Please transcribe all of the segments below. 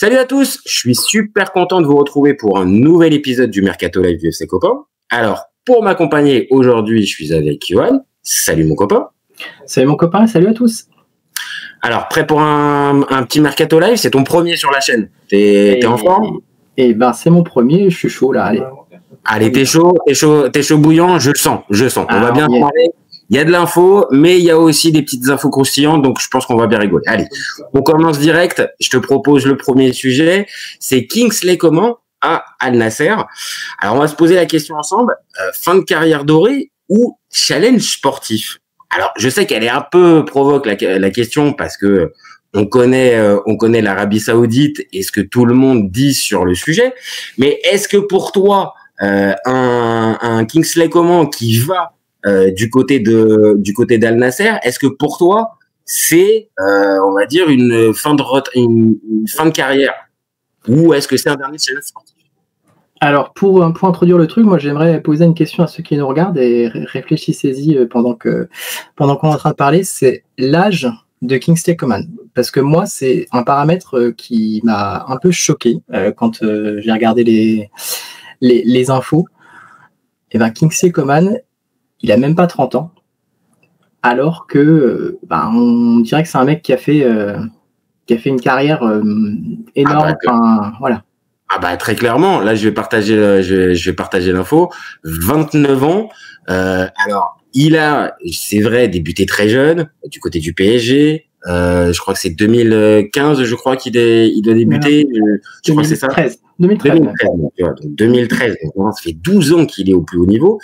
Salut à tous, je suis super content de vous retrouver pour un nouvel épisode du Mercato Live du FC Copain. Alors, pour m'accompagner aujourd'hui, je suis avec Yohan. Salut mon copain. Salut mon copain, salut à tous. Alors, prêt pour un petit Mercato Live? C'est ton premier sur la chaîne. T'es en forme? Eh ben, c'est mon premier, je suis chaud là, allez. Allez, t'es chaud bouillant, je le sens. On va bien parler. Il y a de l'info, mais il y a aussi des petites infos croustillantes, donc je pense qu'on va bien rigoler. Allez, on commence direct. Je te propose le premier sujet. C'est Kingsley Coman à Al Nassr. Alors, on va se poser la question ensemble. Fin de carrière dorée ou challenge sportif? Alors, je sais qu'elle est un peu provoque la question parce que on connaît l'Arabie Saoudite et ce que tout le monde dit sur le sujet. Mais est-ce que pour toi, un Kingsley Coman qui va du côté d'Al Nassr, est-ce que pour toi c'est on va dire une fin de carrière ou est-ce que c'est un dernier challenge sportif? Alors pour introduire le truc, moi j'aimerais poser une question à ceux qui nous regardent et réfléchissez-y pendant qu'on est en train de parler. C'est l'âge de Kingsley Coman, parce que moi c'est un paramètre qui m'a un peu choqué quand j'ai regardé les infos. Et ben Kingsley Coman, il a même pas 30 ans, alors que on dirait que c'est un mec qui a fait une carrière énorme. Voilà. Ah bah très clairement, là je vais partager l'info. 29 ans. Alors il a, c'est vrai, débuté très jeune du côté du PSG. Je crois que c'est 2015, je crois qu'il doit débuter. Je crois que c'est ça. 2013. Donc 2013. Donc, ça fait 12 ans qu'il est au plus haut niveau.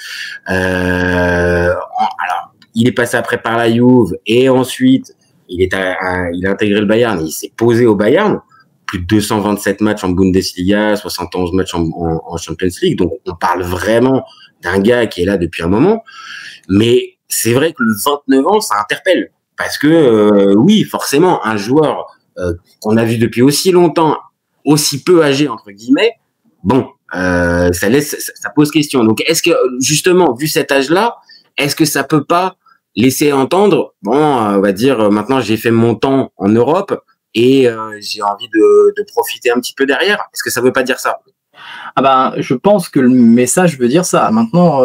Alors, il est passé après par la Juve et ensuite il a intégré le Bayern. Il s'est posé au Bayern. Plus de 227 matchs en Bundesliga, 71 matchs en Champions League. Donc, on parle vraiment d'un gars qui est là depuis un moment. Mais c'est vrai que le 29 ans, ça interpelle. Parce que, oui, forcément, un joueur qu'on a vu depuis aussi longtemps, aussi peu âgé, entre guillemets, bon, ça pose question. Donc, est-ce que, justement, vu cet âge-là, est-ce que ça peut pas laisser entendre, bon, on va dire, maintenant, j'ai fait mon temps en Europe, et j'ai envie de profiter un petit peu derrière. Est-ce que ça veut pas dire ça? Je pense que le message veut dire ça. Maintenant,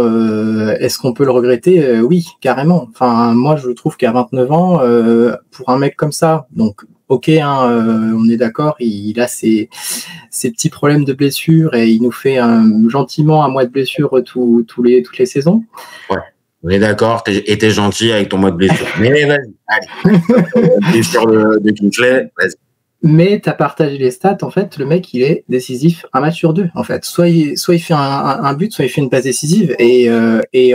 est-ce qu'on peut le regretter? Oui, carrément. Enfin, moi, je trouve qu'à 29 ans, pour un mec comme ça, donc ok, on est d'accord, il a ses petits problèmes de blessure et il nous fait gentiment un mois de blessure toutes les saisons. Ouais. On est d'accord, t'es gentil avec ton mois de blessure. Mais vas-y, allez. Blessure de Kingsley, vas-y. Mais t'as partagé les stats, en fait, le mec, il est décisif un match sur deux, en fait. Soit il fait un but, soit il fait une passe décisive, et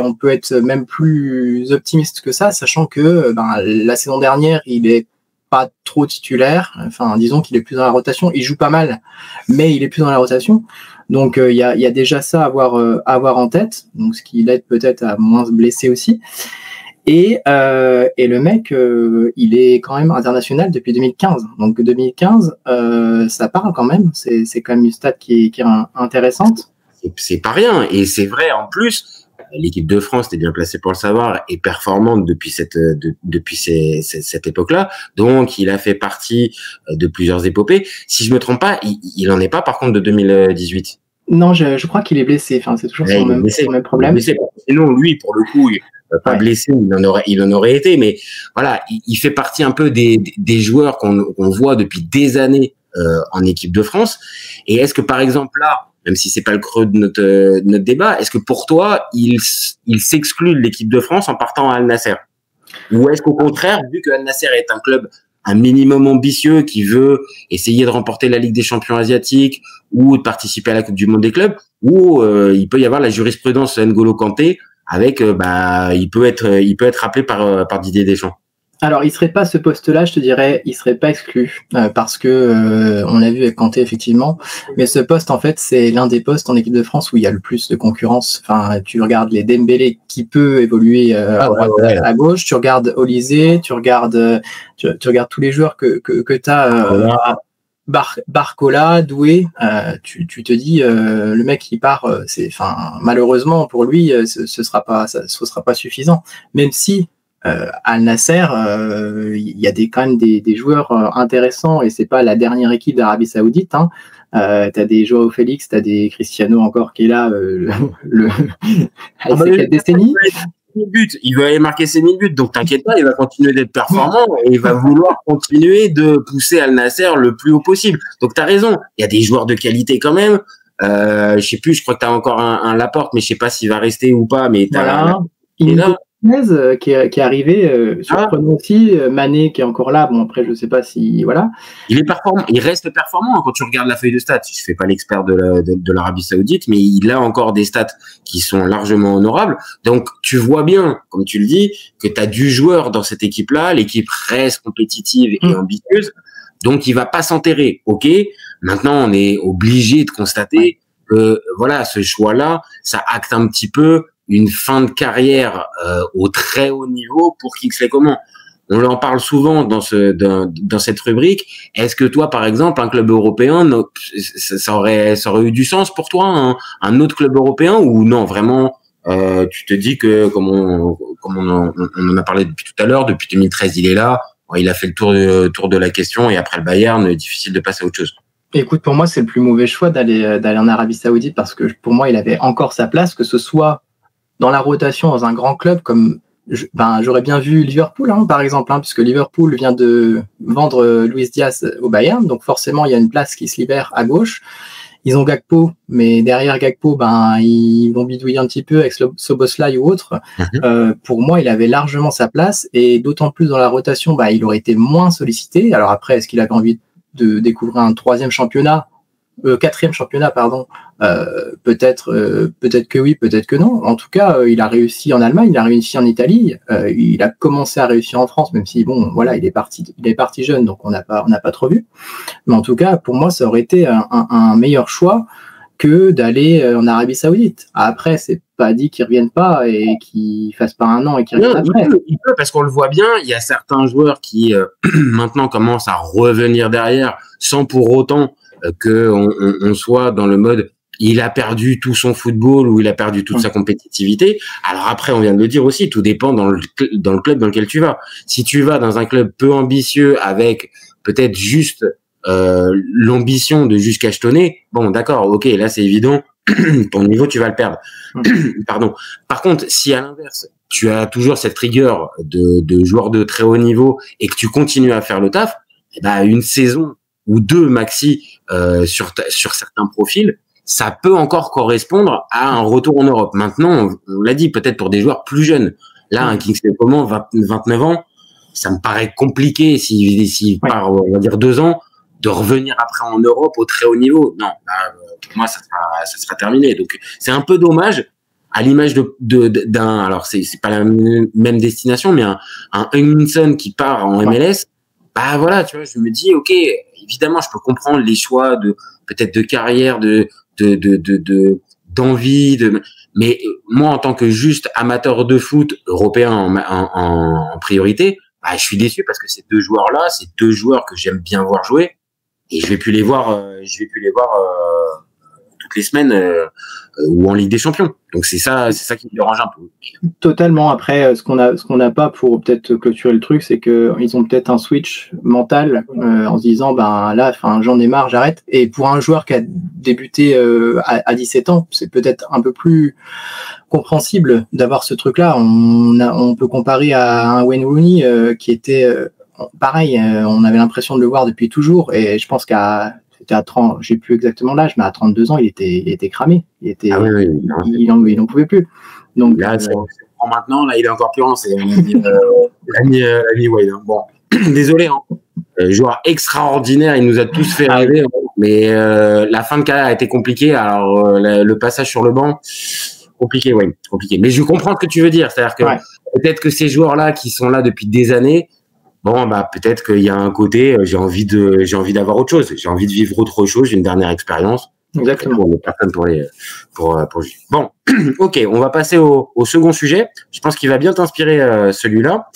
on peut être même plus optimiste que ça, sachant que la saison dernière, il est pas trop titulaire, enfin, disons qu'il est plus dans la rotation, il joue pas mal, mais il est plus dans la rotation. Donc il y a déjà ça à avoir en tête, donc ce qui l'aide peut-être à moins se blesser aussi. Et le mec, il est quand même international depuis 2015. Donc 2015, ça parle quand même. C'est quand même une stat qui est intéressante. C'est pas rien. Et c'est vrai, en plus, l'équipe de France, t'es bien placé pour le savoir, est performante depuis cette époque-là. Donc, il a fait partie de plusieurs épopées. Si je me trompe pas, il en est pas, par contre, de 2018. Non, je crois qu'il est blessé. Enfin, c'est toujours son même problème. Sinon, lui, pour le coup, pas blessé, il en aurait été. Mais voilà, il fait partie un peu des joueurs qu'on voit depuis des années en équipe de France. Et est-ce que, par exemple, là, même si c'est pas le creux de notre débat, est-ce que pour toi, il s'exclut de l'équipe de France en partant à Al Nassr? Ou est-ce qu'au contraire, vu que Al Nassr est un club un minimum ambitieux qui veut essayer de remporter la Ligue des Champions asiatiques ou de participer à la Coupe du Monde des clubs, où il peut y avoir la jurisprudence N'Golo Kanté avec il peut être rappelé par Didier Deschamps? Alors, il serait pas ce poste-là, je te dirais, il serait pas exclu parce que on l'a vu avec Kanté effectivement, mais ce poste en fait c'est l'un des postes en équipe de France où il y a le plus de concurrence. Enfin, tu regardes les Dembélé qui peut évoluer à gauche, tu regardes Olysée, tu regardes tous les joueurs que t'as. Barcola, Doué, tu te dis le mec qui part, malheureusement pour lui, ce sera pas suffisant. Même si Al Nasser, il y a quand même des joueurs intéressants et c'est pas la dernière équipe d'Arabie Saoudite. Hein. T'as des Joao Félix, t'as des Cristiano encore qui est là, avec ses 4 décennies. Il veut aller marquer ses 1000 buts, donc t'inquiète pas, il va continuer d'être performant et il va vouloir continuer de pousser Al Nasser le plus haut possible. Donc t'as raison, il y a des joueurs de qualité quand même. Je sais plus, je crois que t'as encore un Laporte, mais je sais pas s'il va rester ou pas. Mais t'as qui est arrivé, surprenant aussi, Mané qui est encore là. Bon après je sais pas si voilà. Il est performant, il reste performant quand tu regardes la feuille de stats. Je fais pas l'expert de l'Arabie Saoudite, mais il a encore des stats qui sont largement honorables. Donc tu vois bien, comme tu le dis, que tu as du joueur dans cette équipe-là. L'équipe reste compétitive et ambitieuse, donc il va pas s'enterrer. Ok. Maintenant on est obligé de constater que voilà, ce choix-là, ça acte un petit peu une fin de carrière au très haut niveau pour Kingsley Coman. On en parle souvent dans cette rubrique. Est-ce que toi, par exemple, un club européen, ça aurait eu du sens pour toi, un autre club européen, ou non, vraiment, tu te dis que comme on en a parlé depuis tout à l'heure, depuis 2013, il est là, il a fait le tour de la question, et après le Bayern, difficile de passer à autre chose. Écoute, pour moi, c'est le plus mauvais choix d'aller en Arabie Saoudite parce que pour moi, il avait encore sa place, que ce soit dans la rotation dans un grand club comme j'aurais bien vu Liverpool par exemple puisque Liverpool vient de vendre Luis Diaz au Bayern, donc forcément il y a une place qui se libère à gauche. Ils ont Gakpo, mais derrière Gakpo ils vont bidouiller un petit peu avec Szoboszlai ou autre. Pour moi il avait largement sa place et d'autant plus dans la rotation il aurait été moins sollicité. Alors après est-ce qu'il avait envie de découvrir un quatrième championnat, pardon. Peut-être que oui, peut-être que non. En tout cas, il a réussi en Allemagne, il a réussi en Italie, il a commencé à réussir en France, même si bon, voilà, il est parti jeune, donc on n'a pas trop vu. Mais en tout cas, pour moi, ça aurait été un meilleur choix que d'aller en Arabie Saoudite. Après, c'est pas dit qu'ils reviennent pas et qu'ils fassent pas un an et qu'ils reviennent après. Il peut, parce qu'on le voit bien, il y a certains joueurs qui maintenant commencent à revenir derrière sans pour autant qu'on soit dans le mode il a perdu tout son football ou il a perdu toute sa compétitivité. Alors après, on vient de le dire aussi, tout dépend dans le club dans lequel tu vas. Si tu vas dans un club peu ambitieux avec peut-être juste l'ambition de juste cachetonner, bon d'accord, ok, là c'est évident, ton niveau tu vas le perdre. Pardon. Par contre, si à l'inverse tu as toujours cette rigueur de joueur de très haut niveau et que tu continues à faire le taf, une saison ou deux maxi sur certains profils, ça peut encore correspondre à un retour en Europe. Maintenant, on l'a dit, peut-être pour des joueurs plus jeunes. Là, un Kingsley Coman, 29 ans, ça me paraît compliqué s'il part, on va dire 2 ans, de revenir après en Europe au très haut niveau. Non, pour moi, ça sera terminé. Donc, c'est un peu dommage, à l'image d'un, alors c'est pas la même destination, mais un Hugminson qui part en MLS. Voilà, tu vois, je me dis, ok, évidemment, je peux comprendre les choix peut-être de carrière, d'envie, mais moi, en tant que juste amateur de foot européen en priorité, je suis déçu parce que ces deux joueurs-là, c'est deux joueurs que j'aime bien voir jouer et je vais plus les voir toutes les semaines ou en Ligue des Champions. Donc c'est ça qui me dérange un peu. Totalement. Après, ce qu'on n'a pas pour peut-être clôturer le truc, c'est que ils ont peut-être un switch mental en se disant là, j'en ai marre, j'arrête. Et pour un joueur qui a débuté à 17 ans, c'est peut-être un peu plus compréhensible d'avoir ce truc-là. On peut comparer à un Wayne Rooney qui était pareil. On avait l'impression de le voir depuis toujours. Et je pense c'était à 30, j'ai plus exactement l'âge, mais à 32 ans, il était cramé. Il n'en pouvait plus. Donc là, maintenant, là, il est encore plus grand. C'est l'ami Wayne. Bon, désolé. Joueur extraordinaire, il nous a tous fait rêver. Mais la fin de carrière a été compliquée. Alors le passage sur le banc, compliqué, Wayne, compliqué. Mais je comprends ce que tu veux dire. C'est-à-dire que peut-être que ces joueurs-là qui sont là depuis des années. Bon, peut-être qu'il y a un côté, j'ai envie d'avoir autre chose. J'ai envie de vivre autre chose, j'ai une dernière expérience. Exactement. Personne pour Bon, ok, on va passer au second sujet. Je pense qu'il va bien t'inspirer celui-là.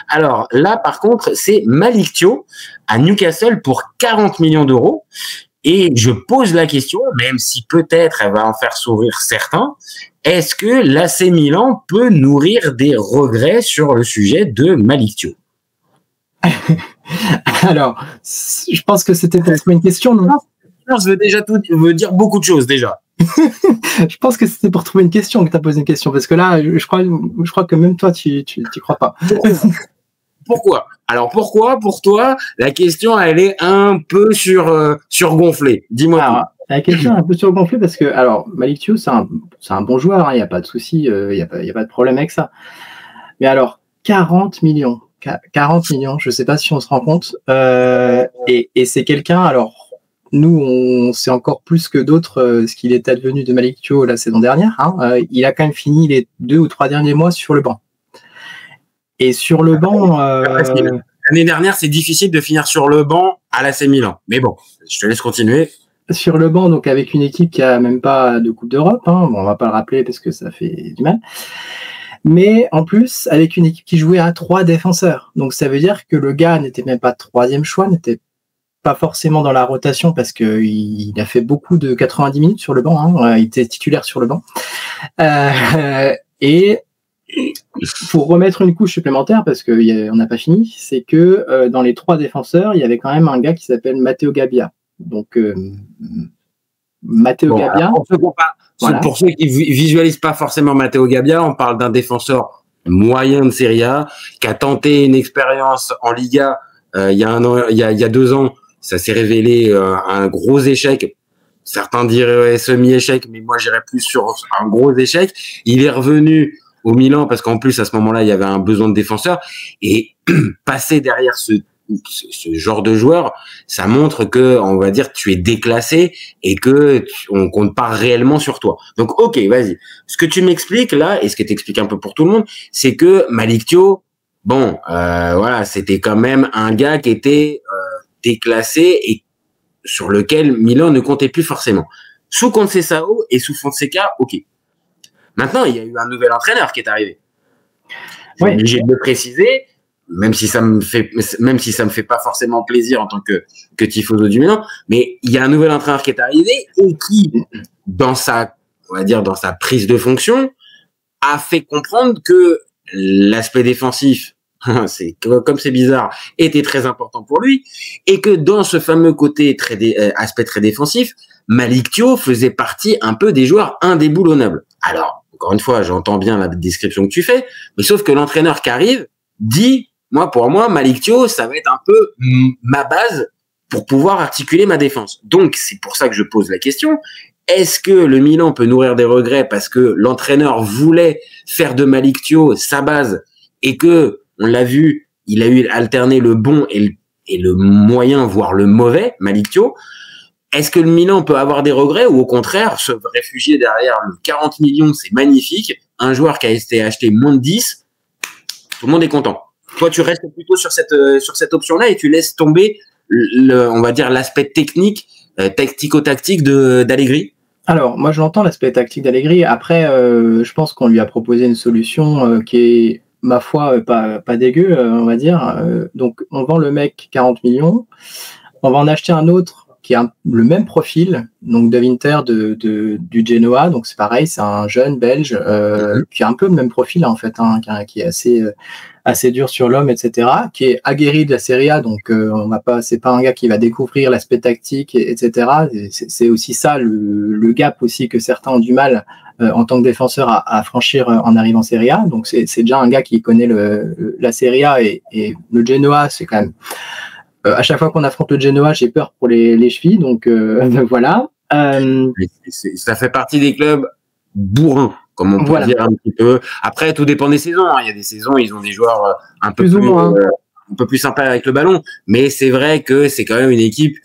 Alors là, par contre, c'est Malick Thiaw à Newcastle pour 40 millions d'euros. Et je pose la question, même si peut-être elle va en faire sourire certains, est-ce que l'AC Milan peut nourrir des regrets sur le sujet de Malick Thiaw? Alors, je pense que c'était pour trouver une question, non? Je veux dire beaucoup de choses déjà. Je pense que c'était pour trouver une question que tu as posé une question, parce que là, je crois que même toi, tu crois pas. Pourquoi? Alors pourquoi, pour toi, la question, elle est un peu surgonflée? Dis-moi tout. La question est un peu surgonflée parce que, alors, Malick Thiaw, c'est un bon joueur, il n'y a pas de souci, il n'y a pas de problème avec ça. Mais alors, 40 millions, je ne sais pas si on se rend compte, et c'est quelqu'un, alors, nous, on sait encore plus que d'autres ce qu'il est advenu de Malick Thiaw la saison dernière. Il a quand même fini les 2 ou 3 derniers mois sur le banc. Et sur le banc... L'année dernière, c'est difficile de finir sur le banc à l'AC Milan. Mais bon, je te laisse continuer. Sur le banc, donc avec une équipe qui a même pas de Coupe d'Europe. Bon, on va pas le rappeler parce que ça fait du mal. Mais en plus, avec une équipe qui jouait à 3 défenseurs. Donc ça veut dire que le gars n'était même pas 3e choix, n'était pas forcément dans la rotation parce qu'il a fait beaucoup de 90 minutes sur le banc. Il était titulaire sur le banc. Et pour remettre une couche supplémentaire, parce qu'on n'a pas fini, c'est que dans les 3 défenseurs, il y avait quand même un gars qui s'appelle Matteo Gabbia. Donc, Matteo Gabbia... Pour ceux qui visualisent pas forcément Matteo Gabbia, on parle d'un défenseur moyen de Serie A qui a tenté une expérience en Liga il y a 2 ans. Ça s'est révélé un gros échec. Certains diraient semi-échec, mais moi j'irais plus sur un gros échec. Il est revenu au Milan parce qu'en plus à ce moment-là il y avait un besoin de défenseur, et passer derrière ce genre de joueur, ça montre que, on va dire, tu es déclassé et que on compte pas réellement sur toi. Donc ok, vas-y. Ce que tu m'expliques là, et ce que t'expliques un peu pour tout le monde, c'est que Malick Thiaw, bon, voilà, c'était quand même un gars qui était déclassé et sur lequel Milan ne comptait plus forcément. Sous Conceição et sous Fonseca, ok. Maintenant, il y a eu un nouvel entraîneur qui est arrivé. Je suis obligé de le préciser, même si ça me fait pas forcément plaisir en tant que tifoso du Milan, mais il y a un nouvel entraîneur qui est arrivé et qui, dans sa prise de fonction, a fait comprendre que l'aspect défensif, comme c'est bizarre, était très important pour lui, et que dans ce fameux côté aspect très défensif, Malick Thiaw faisait partie un peu des joueurs indéboulonnables. Alors, encore une fois, j'entends bien la description que tu fais, mais sauf que l'entraîneur qui arrive dit, pour moi, Malick Thiaw, ça va être un peu ma base pour pouvoir articuler ma défense. Donc, c'est pour ça que je pose la question. Est-ce que le Milan peut nourrir des regrets parce que l'entraîneur voulait faire de Malick Thiaw sa base et que, on l'a vu, il a eu alterné le bon et le moyen, voire le mauvais, Malick Thiaw? Est-ce que le Milan peut avoir des regrets ou au contraire se réfugier derrière le 40 millions, c'est magnifique, un joueur qui a été acheté moins de 10, tout le monde est content. Toi, tu restes plutôt sur cette option-là et tu laisses tomber on va dire l'aspect technique, tactico-tactique d'Allegri? Alors, moi, j'entends l'aspect tactique d'Allegri. Après, je pense qu'on lui a proposé une solution qui est, ma foi, pas dégueu, on va dire. Donc, on vend le mec 40 millions. On va en acheter un autre qui a le même profil, donc De Winter du Genoa. Donc, c'est pareil, c'est un jeune Belge qui a un peu le même profil, en fait, qui est assez dur sur l'homme, etc., qui est aguerri de la Serie A, donc c'est pas un gars qui va découvrir l'aspect tactique, etc. C'est aussi ça le gap aussi que certains ont du mal en tant que défenseur à franchir en arrivant en Serie A. Donc c'est déjà un gars qui connaît la Serie A et le Genoa, c'est quand même à chaque fois qu'on affronte le Genoa, j'ai peur pour les chevilles, donc voilà. Ça fait partie des clubs bourrins, comme on peut dire un petit peu. Après, tout dépend des saisons. Il y a des saisons, ils ont des joueurs un peu plus sympas avec le ballon. Mais c'est vrai que c'est quand même une équipe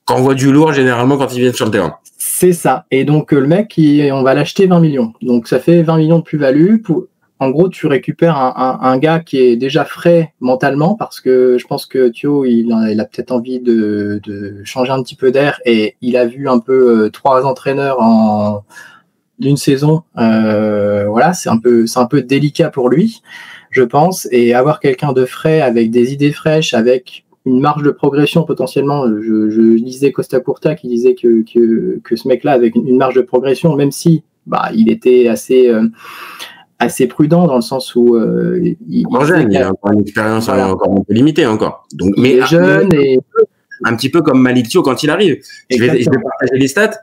qui envoie du lourd généralement quand ils viennent sur le terrain. C'est ça. Et donc, le mec, on va l'acheter 20 millions. Donc, ça fait 20 millions de plus-value. En gros, tu récupères un gars qui est déjà frais mentalement parce que je pense que Thiaw, il a peut-être envie de changer un petit peu d'air et il a vu un peu 3 entraîneurs en d'une saison. Voilà, c'est un peu délicat pour lui, je pense. Et avoir quelqu'un de frais avec des idées fraîches, avec une marge de progression potentiellement. Je lisais Costa Curta qui disait que ce mec-là avait une marge de progression, même si il était assez prudent dans le sens où il a encore une expérience encore un peu limitée encore. Donc, il est jeune et un petit peu comme Malick Thiaw quand il arrive. Je vais partager les stats.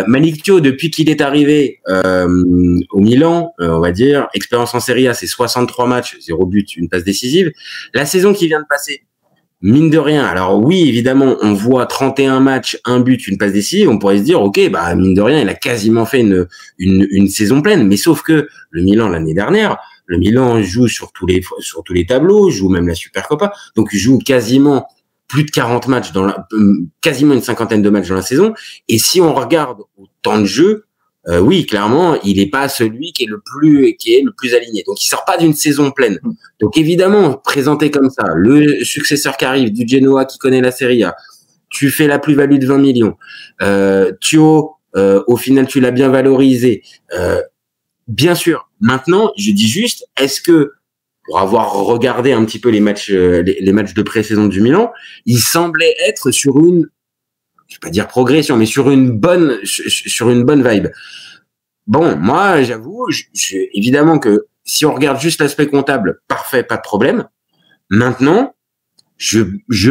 Malick Thiaw, depuis qu'il est arrivé au Milan, on va dire, expérience en Serie A, c'est 63 matchs, 0 but, une passe décisive. La saison qui vient de passer, mine de rien, alors oui, évidemment, on voit 31 matchs, 1 but, une passe décisive, on pourrait se dire, ok, mine de rien, il a quasiment fait une saison pleine, mais sauf que le Milan, l'année dernière, le Milan joue sur tous les tableaux, joue même la Supercoppa, donc il joue quasiment plus de 40 matchs quasiment une cinquantaine de matchs dans la saison. Et si on regarde au temps de jeu, oui, clairement, il n'est pas celui qui est le plus aligné. Donc, il sort pas d'une saison pleine. Donc, évidemment, présenté comme ça, le successeur qui arrive du Genoa qui connaît la Serie A, tu fais la plus-value de 20 millions. Thiaw, au final, tu l'as bien valorisé. Bien sûr. Maintenant, je dis juste, est-ce que pour avoir regardé un petit peu les matchs de pré-saison du Milan, il semblait être sur une, je vais pas dire progression, mais sur une bonne vibe. Bon, moi, j'avoue, évidemment que si on regarde juste l'aspect comptable, parfait, pas de problème. Maintenant, je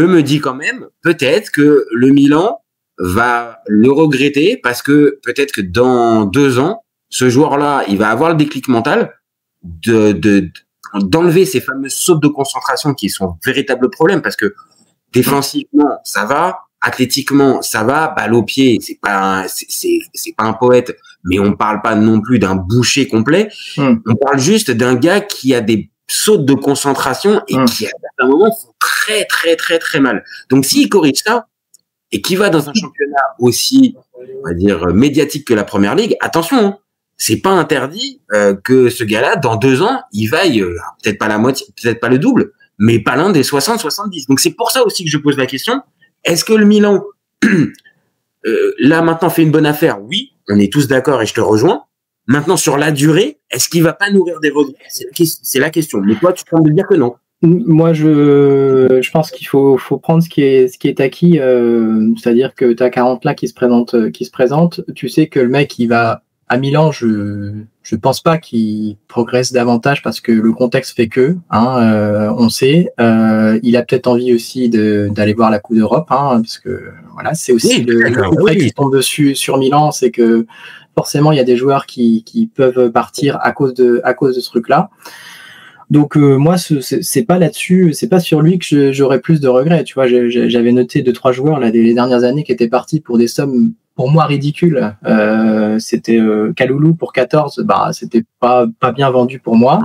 me dis quand même, peut-être que le Milan va le regretter parce que peut-être que dans 2 ans, ce joueur-là, il va avoir le déclic mental d'enlever ces fameuses sautes de concentration qui sont un véritable problème parce que défensivement, ça va, athlétiquement, ça va, balle au pied, c'est pas un poète, mais on parle pas non plus d'un boucher complet. On parle juste d'un gars qui a des sautes de concentration et qui à certains moments font très très très très mal. Donc s'il corrige ça et qu'il va dans un championnat aussi, on va dire médiatique que la Première Ligue, attention, hein, c'est pas interdit que ce gars-là, dans 2 ans, il vaille peut-être pas la moitié, peut-être pas le double, mais pas l'un des 60-70. Donc c'est pour ça aussi que je pose la question. Est-ce que le Milan, là maintenant, fait une bonne affaire? Oui, on est tous d'accord et je te rejoins. Maintenant, sur la durée, est-ce qu'il va pas nourrir des regrets? C'est la question. Mais toi, tu tentes de dire que non. Moi, je pense qu'il faut prendre ce qui est acquis. C'est-à-dire que tu as 40 là qui se présentent. Tu sais que le mec, il va à Milan, je pense pas qu'il progresse davantage parce que le contexte fait que, on sait. Il a peut-être envie aussi d'aller voir la Coupe d'Europe, parce que voilà, c'est aussi le coup près qui tombe dessus sur Milan, c'est que forcément il y a des joueurs qui peuvent partir à cause de ce truc-là. Donc moi, c'est pas là-dessus, c'est pas sur lui que j'aurais plus de regrets. Tu vois, j'avais noté 2-3 joueurs là les dernières années qui étaient partis pour des sommes pour moi ridicule. C'était Kaloulou pour 14, c'était pas bien vendu pour moi.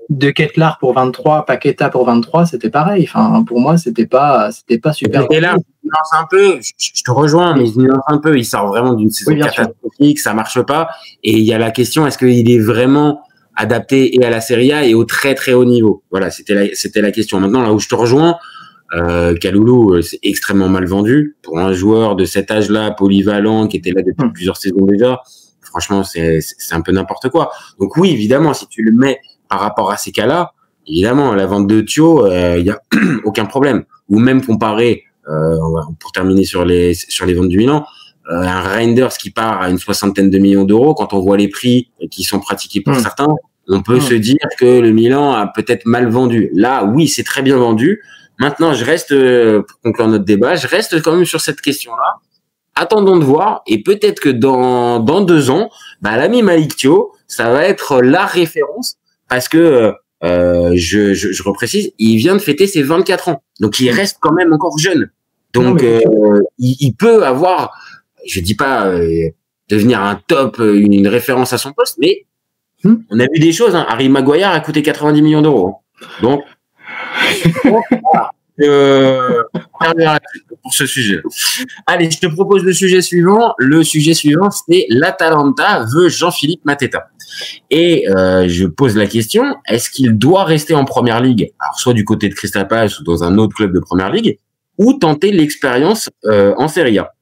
De Ketelaere pour 23, Paqueta pour 23, c'était pareil. Enfin, pour moi, c'était pas super. Et là, il lance un peu, je te rejoins, mais il lance un peu, il sort vraiment d'une saison catastrophique, ça marche pas. Et il y a la question, est-ce qu'il est vraiment adapté et à la Serie A et au très très haut niveau? Voilà, c'était la question. Maintenant, là où je te rejoins, Kaloulou, c'est extrêmement mal vendu pour un joueur de cet âge-là, polyvalent, qui était là depuis plusieurs saisons déjà. Franchement, c'est un peu n'importe quoi. Donc oui, évidemment, si tu le mets par rapport à ces cas-là, évidemment, la vente de Thiaw, il y a aucun problème. Ou même comparé, pour terminer sur les ventes du Milan, un Reinders qui part à une 60aine de millions d'euros, quand on voit les prix qui sont pratiqués pour certains, on peut se dire que le Milan a peut-être mal vendu. Là, oui, c'est très bien vendu. Maintenant, je reste, pour conclure notre débat, je reste quand même sur cette question-là. Attendons de voir, et peut-être que dans 2 ans, l'ami Malick Thiaw, ça va être la référence, parce que je reprécise, il vient de fêter ses 24 ans, donc il reste quand même encore jeune. Donc il peut avoir, je dis pas devenir un top, une référence à son poste, mais on a vu des choses. Harry Maguire a coûté 90 millions d'euros, donc voilà. Pour ce sujet. Allez, je te propose le sujet suivant. Le sujet suivant, c'est l'Atalanta veut Jean-Philippe Mateta. Et je pose la question, est-ce qu'il doit rester en Première Ligue, alors soit du côté de Crystal Palace ou dans un autre club de Première Ligue, ou tenter l'expérience en Serie A?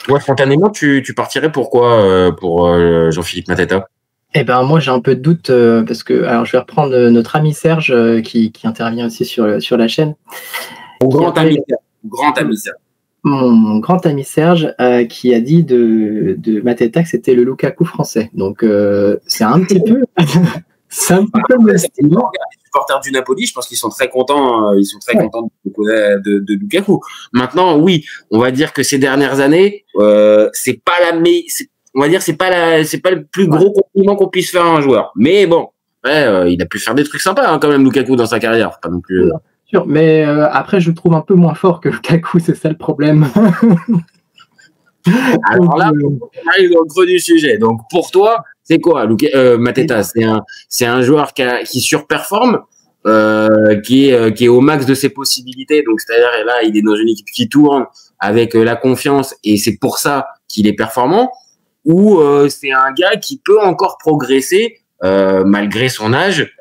Toi, spontanément, tu partirais pourquoi pour Jean-Philippe Mateta? Eh ben moi j'ai un peu de doute parce que alors je vais reprendre notre ami Serge qui intervient aussi sur la chaîne Mon grand ami Serge. Mon grand ami Serge qui a dit de Mateta que c'était le Lukaku français. Donc c'est un petit peu c'est un petit peu le style. Les supporters du Napoli, je pense qu'ils sont très contents de Lukaku. Maintenant, oui, on va dire que ces dernières années, c'est pas on va dire c'est pas le plus gros compliment qu'on puisse faire à un joueur. Mais bon, il a pu faire des trucs sympas quand même Lukaku dans sa carrière, pas non plus. Sûr, mais après je le trouve un peu moins fort que Lukaku, c'est ça le problème. Alors là, on arrive dans le creux du sujet. Donc pour toi, c'est quoi Mateta? C'est un joueur qui surperforme, qui est au max de ses possibilités. Donc c'est-à-dire là, il est dans une équipe qui tourne avec la confiance et c'est pour ça qu'il est performant. Ou c'est un gars qui peut encore progresser malgré son âge.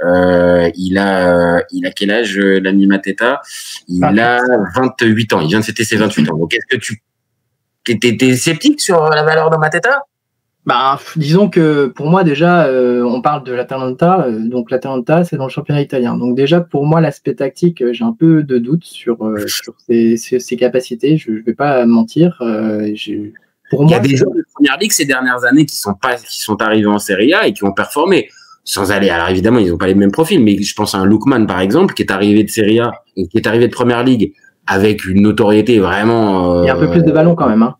Il a quel âge l'ami Mateta? Il a 28 ans. Il vient de fêter ses 28 ans. Donc est-ce que t'es sceptique sur la valeur de Mateta? Bah, disons que pour moi déjà, on parle de l'Atalanta, donc l'Atalanta c'est dans le championnat italien. Donc déjà pour moi l'aspect tactique, j'ai un peu de doute sur ses capacités. Je vais pas mentir. Il y a des joueurs de première ligue ces dernières années qui sont arrivés en Serie A et qui ont performé. Sans aller, alors évidemment ils n'ont pas les mêmes profils, mais je pense à un Lookman par exemple qui est arrivé de Serie A et qui est arrivé de première ligue avec une notoriété vraiment. Il y a un peu plus de ballon quand même, hein.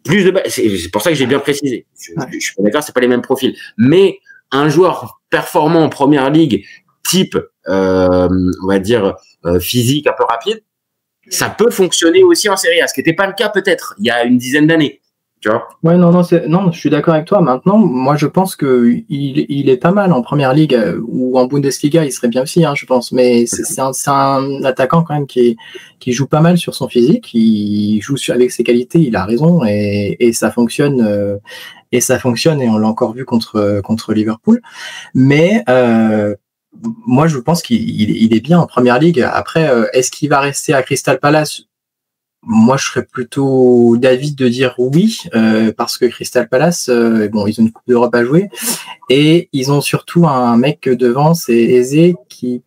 C'est pour ça que j'ai bien précisé. Je suis pas d'accord, c'est pas les mêmes profils. Mais un joueur performant en première ligue, type, on va dire physique, un peu rapide, ça peut fonctionner aussi en Serie A, ce qui n'était pas le cas peut-être il y a une dizaine d'années. Tu vois ? Ouais, non, je suis d'accord avec toi. Maintenant, moi, je pense que il est pas mal en première ligue ou en Bundesliga, il serait bien aussi, hein, je pense. Mais c'est un attaquant quand même qui joue pas mal sur son physique, qui joue avec ses qualités. Il a raison et ça fonctionne. Et on l'a encore vu contre Liverpool. Mais moi, je pense qu'il est bien en première ligue. Après, est-ce qu'il va rester à Crystal Palace ? Moi, je serais plutôt d'avis de dire oui, parce que Crystal Palace, ils ont une Coupe d'Europe à jouer, et ils ont surtout un mec devant, c'est Eze, qui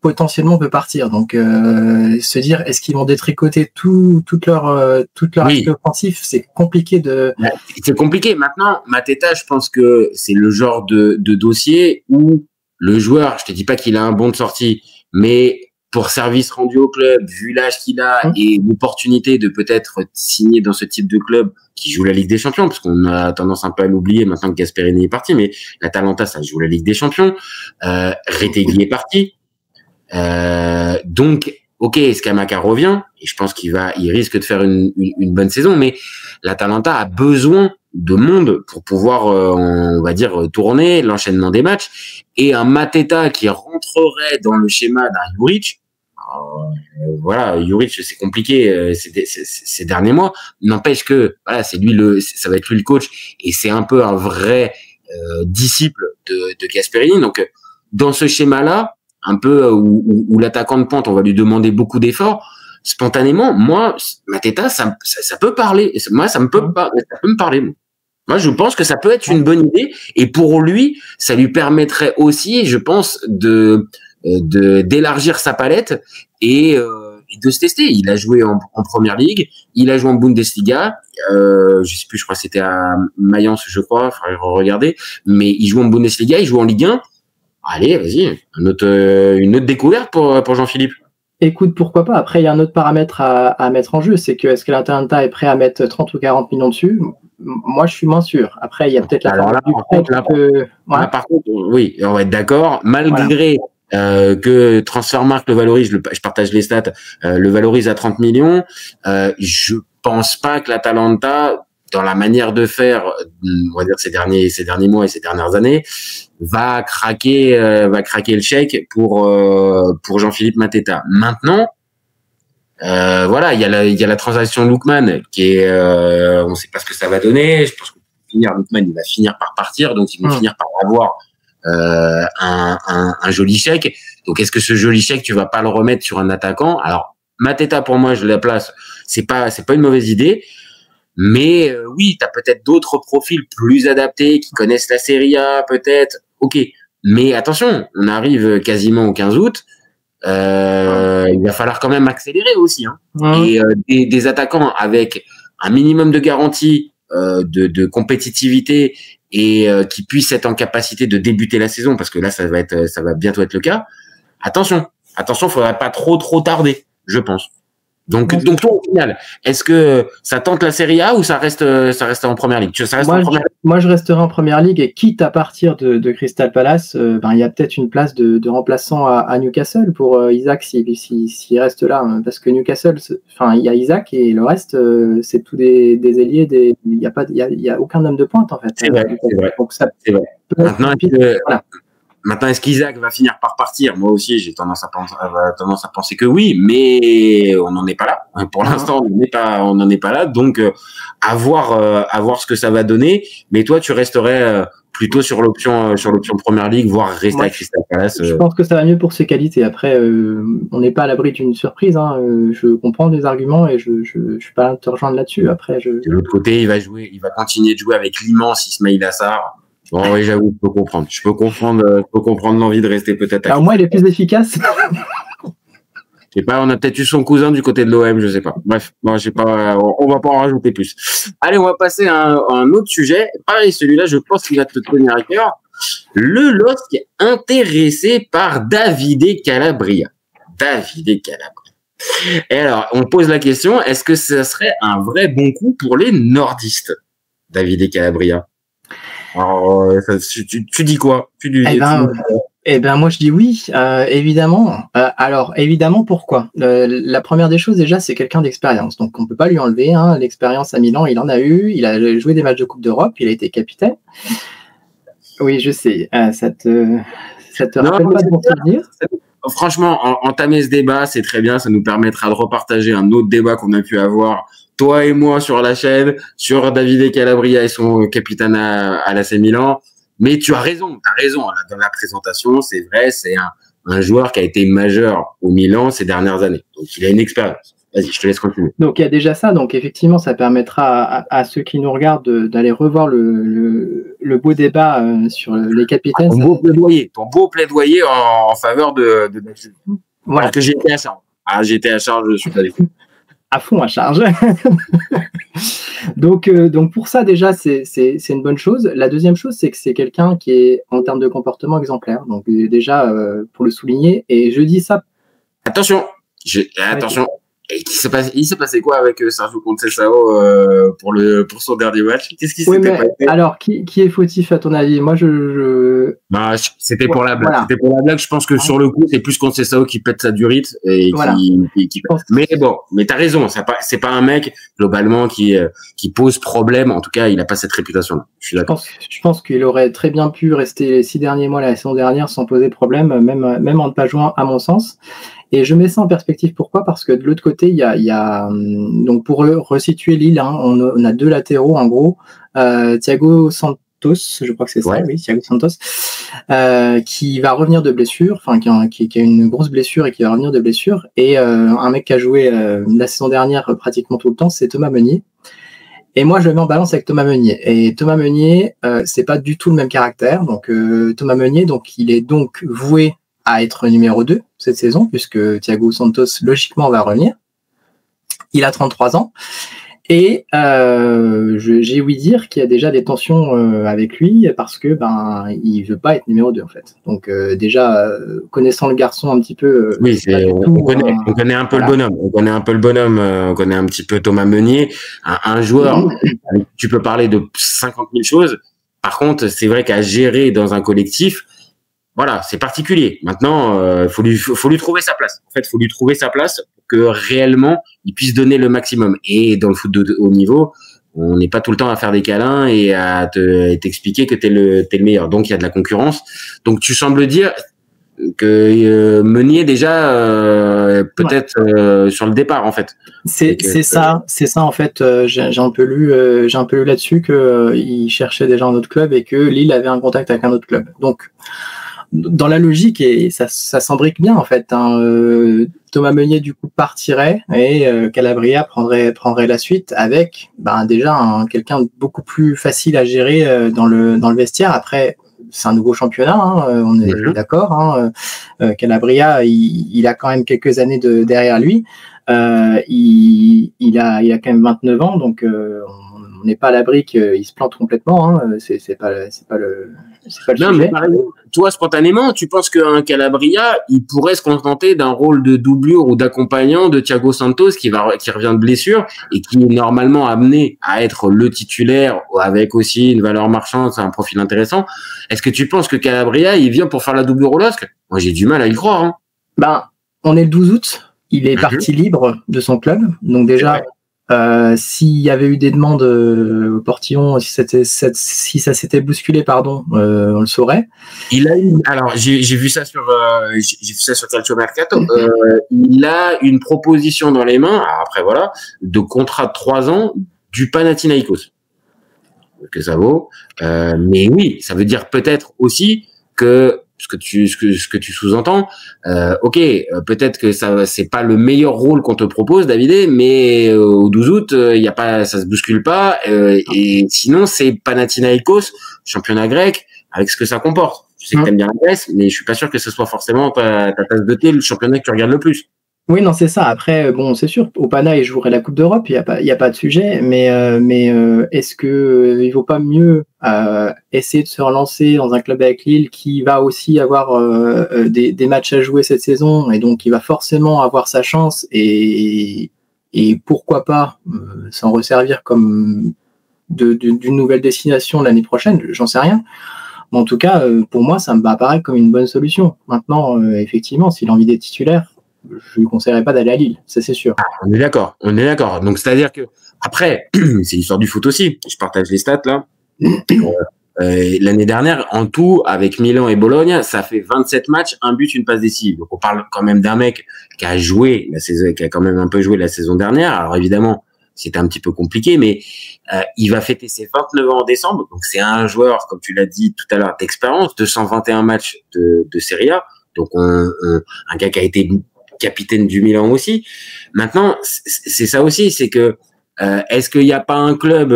potentiellement peut partir. Donc, se dire, est-ce qu'ils vont détricoter toute leur aspect offensif, c'est compliqué de... C'est compliqué. Maintenant, Mateta, je pense que c'est le genre de dossier où le joueur, je te dis pas qu'il a un bon de sortie, mais pour service rendu au club, vu l'âge qu'il a et l'opportunité de peut-être signer dans ce type de club qui joue la Ligue des Champions, parce qu'on a tendance un peu à l'oublier maintenant que Gasperini est parti, mais l'Atalanta, ça joue la Ligue des Champions. Retegui est parti. Donc, ok, Scamacca revient, et je pense il risque de faire une bonne saison, mais l'Atalanta a besoin de monde pour pouvoir, on va dire, tourner l'enchaînement des matchs, et un Mateta qui rentrerait dans le schéma d'un Juric. Voilà, Juric, c'est compliqué ces derniers mois. N'empêche que voilà, ça va être lui le coach, et c'est un peu un vrai disciple de Gasperini. Donc dans ce schéma-là, un peu où l'attaquant de pointe, on va lui demander beaucoup d'efforts. Spontanément, moi, Mateta, ça peut parler. Moi, ça peut me parler. Moi, je pense que ça peut être une bonne idée, et pour lui, ça lui permettrait aussi, je pense, d'élargir sa palette et de se tester. Il a joué en première ligue, il a joué en Bundesliga, je sais plus, je crois que c'était à Mayence, je crois, faudrait regarder, mais il joue en Bundesliga, il joue en Ligue 1. Allez, vas-y, une autre découverte pour Jean-Philippe. Écoute, pourquoi pas. Après, il y a un autre paramètre à mettre en jeu, c'est que est-ce que l'Atalanta est prêt à mettre 30 ou 40 millions dessus? Moi, je suis moins sûr. Après, il y a peut-être par contre, oui, on va être d'accord. Malgré que Transfermarkt le valorise, je partage les stats, le valorise à 30 millions, je pense pas que l'Atalanta, dans la manière de faire, on va dire ces derniers mois et ces dernières années, va craquer le chèque pour Jean-Philippe Mateta. Maintenant, voilà, il y a la transaction Lookman qui est, on sait pas ce que ça va donner. Je pense que Lookman, il va finir par partir, donc ils vont finir par avoir un joli chèque. Donc est-ce que ce joli chèque, tu vas pas le remettre sur un attaquant? Alors Mateta, pour moi, je la place. C'est pas une mauvaise idée. Mais oui, tu as peut-être d'autres profils plus adaptés qui connaissent la Serie A, peut-être. Ok, mais attention, on arrive quasiment au 15 août. il va falloir quand même accélérer aussi. Hein. Et des attaquants avec un minimum de garantie de compétitivité et qui puissent être en capacité de débuter la saison, parce que là, ça va bientôt être le cas. Attention, faudrait pas trop tarder, je pense. Donc toi, au final, est-ce que ça tente la Serie A ou ça reste en première ligue? Moi, je resterai en première ligue, et quitte à partir de Crystal Palace, il y a peut-être une place de remplaçant à Newcastle pour Isaac s'il reste là, hein, parce que Newcastle, il y a Isaac et le reste, c'est tous des ailiers, il y a aucun homme de pointe en fait. C'est vrai. Donc ça, c'est vrai. Maintenant, est-ce qu'Isaac va finir par partir? Moi aussi, j'ai tendance à penser que oui, mais on n'en est pas là. Pour l'instant, on n'en est pas là. Donc, à voir ce que ça va donner. Mais toi, tu resterais plutôt sur l'option Première Ligue, voire rester à Crystal Palace. Je pense que ça va mieux pour ses qualités. Après, on n'est pas à l'abri d'une surprise. Hein. Je comprends des arguments et je suis pas à te rejoindre là-dessus. Après, De l'autre côté, il va continuer de jouer avec l'immense Ismaïla Sarr. Bon, oui, j'avoue, je peux comprendre l'envie de rester peut-être. Alors moi, il est plus efficace. Je sais pas, on a peut-être eu son cousin du côté de l'OM, je sais pas. Bref, bon, je sais pas, on va pas en rajouter plus. Allez, on va passer à un autre sujet. Pareil, celui-là, je pense qu'il va te tenir à cœur. Le LOSC est intéressé par Davide Calabria. Et alors, on pose la question, est-ce que ça serait un vrai bon coup pour les nordistes, Davide Calabria? Alors, tu dis quoi? Moi je dis oui, évidemment. Alors évidemment, pourquoi? La première des choses déjà, c'est quelqu'un d'expérience, donc on peut pas lui enlever. Hein, l'expérience à Milan, il en a eu. Il a joué des matchs de Coupe d'Europe. Il a été capitaine. Oui, je sais. Ça te rappelle pas de bon souvenir? Franchement, entamer ce débat, c'est très bien. Ça nous permettra de repartager un autre débat qu'on a pu avoir, toi et moi, sur la chaîne, sur Davide Calabria et son capitaine à l'AC Milan. Mais tu as raison. Dans la présentation, c'est vrai, c'est un joueur qui a été majeur au Milan ces dernières années. Donc, il a une expérience. Vas-y, je te laisse continuer. Donc, il y a déjà ça. Donc, effectivement, ça permettra à ceux qui nous regardent d'aller revoir le beau débat sur les capitaines. Ton beau plaidoyer en faveur de Davide. Voilà. Parce que j'étais à charge. J'étais à charge, je suis pas défait. À fond à charge. Donc pour ça, déjà, c'est une bonne chose. La deuxième chose, c'est que c'est quelqu'un qui est, en termes de comportement, exemplaire. Donc déjà, pour le souligner, et je dis ça. Attention. Et il s'est passé quoi avec Sergio Conceição pour son dernier match? Qu'est-ce qui s'était passé? Alors, qui est fautif à ton avis? Moi, c'était pour la blague. Voilà. C'était pour la blague. Je pense que sur le coup, c'est plus Conceição qui pète sa durite et qui pète. Mais bon, mais t'as raison. C'est pas un mec globalement qui pose problème. En tout cas, il a pas cette réputation-là. Je suis d'accord. Je pense qu'il aurait très bien pu rester les 6 derniers mois la saison dernière sans poser problème, même en ne pas jouant, à mon sens. Et je mets ça en perspective. Pourquoi? Parce que de l'autre côté, il y a donc pour resituer Lille, hein, on a 2 latéraux en gros. Thiago Santos, je crois que c'est ça, oui, Thiago Santos, qui va revenir de blessure, qui a une grosse blessure et qui va revenir de blessure. Et un mec qui a joué la saison dernière pratiquement tout le temps, c'est Thomas Meunier. Et moi, je le mets en balance avec Thomas Meunier. Et Thomas Meunier, c'est pas du tout le même caractère. Donc Thomas Meunier, donc il est donc voué à être numéro 2 cette saison, puisque Thiago Santos, logiquement, va revenir. Il a 33 ans. Et j'ai ouï dire qu'il y a déjà des tensions avec lui, parce que il veut pas être numéro 2, en fait. Donc déjà, connaissant le garçon un petit peu... oui, on connaît un peu le bonhomme. On connaît un peu le bonhomme. On connaît un petit peu Thomas Meunier. Un joueur, tu peux parler de 50 000 choses. Par contre, c'est vrai qu'à gérer dans un collectif, voilà, c'est particulier. Maintenant, faut lui trouver sa place. En fait, faut lui trouver sa place pour que réellement il puisse donner le maximum. Et dans le foot de haut niveau, on n'est pas tout le temps à faire des câlins et à t'expliquer que t'es le meilleur. Donc il y a de la concurrence. Donc tu sembles dire que Meunier déjà peut-être sur le départ en fait. C'est ça en fait. J'ai un peu lu là-dessus que il cherchait déjà un autre club et que Lille avait un contact avec un autre club. Donc dans la logique, et ça s'embrique bien en fait. Thomas Meunier du coup partirait et Calabria prendrait la suite avec déjà quelqu'un de beaucoup plus facile à gérer dans le vestiaire. Après, c'est un nouveau championnat, hein, on est d'accord. Hein, Calabria, il a quand même quelques années derrière lui. Il a quand même 29 ans, donc on n'est pas à l'abri qu'il se plante complètement. Hein, c'est pas le non, sujet. mais par exemple, toi, spontanément, tu penses qu'un Calabria, il pourrait se contenter d'un rôle de doublure ou d'accompagnant de Thiago Santos qui revient de blessure et qui est normalement amené à être le titulaire avec aussi une valeur marchande, c'est un profil intéressant. Est-ce que tu penses que Calabria, il vient pour faire la doublure au LOSC? Moi, j'ai du mal à y croire. Hein. Ben, on est le 12 août. Il est parti libre de son club. Donc déjà, s'il y avait eu des demandes au Portillon, si ça s'était bousculé, on le saurait. Il a eu, alors j'ai vu ça sur Calcio Mercato. Il a une proposition dans les mains. Après voilà, de contrat de 3 ans du Panathinaikos. Que ça vaut. Mais oui, ça veut dire peut-être aussi que ce que tu sous-entends, peut-être que ça c'est pas le meilleur rôle qu'on te propose, David, mais au 12 août, y a pas, ça se bouscule pas, et sinon c'est Panathinaikos, championnat grec, avec ce que ça comporte. Je sais que t'aimes bien la Grèce, mais je suis pas sûr que ce soit forcément ta tasse de thé, le championnat que tu regardes le plus. Oui, non, c'est ça. Après, bon, c'est sûr, au Pana, il jouerait la Coupe d'Europe, il y a pas de sujet, mais est-ce que il vaut pas mieux essayer de se relancer dans un club avec Lille qui va aussi avoir des matchs à jouer cette saison et donc il va forcément avoir sa chance et pourquoi pas s'en resservir comme d'une nouvelle destination l'année prochaine, j'en sais rien. Mais en tout cas, pour moi, ça me apparaît comme une bonne solution. Maintenant, effectivement, s'il a envie d'être titulaire, je lui conseillerais pas d'aller à Lille, ça c'est sûr. On est d'accord. Donc c'est-à-dire que après, c'est l'histoire du foot aussi. Je partage les stats là. L'année dernière, en tout, avec Milan et Bologne, ça fait 27 matchs, un but, une passe décisive. Donc on parle quand même d'un mec qui a joué la saison, qui a quand même un peu joué la saison dernière. Alors évidemment, c'était un petit peu compliqué, mais il va fêter ses 29 ans en décembre. Donc c'est un joueur, comme tu l'as dit tout à l'heure, d'expérience, 221 matchs de Serie A. Donc un gars qui a été capitaine du Milan aussi. Maintenant, c'est ça aussi, c'est que est-ce qu'il n'y a pas un club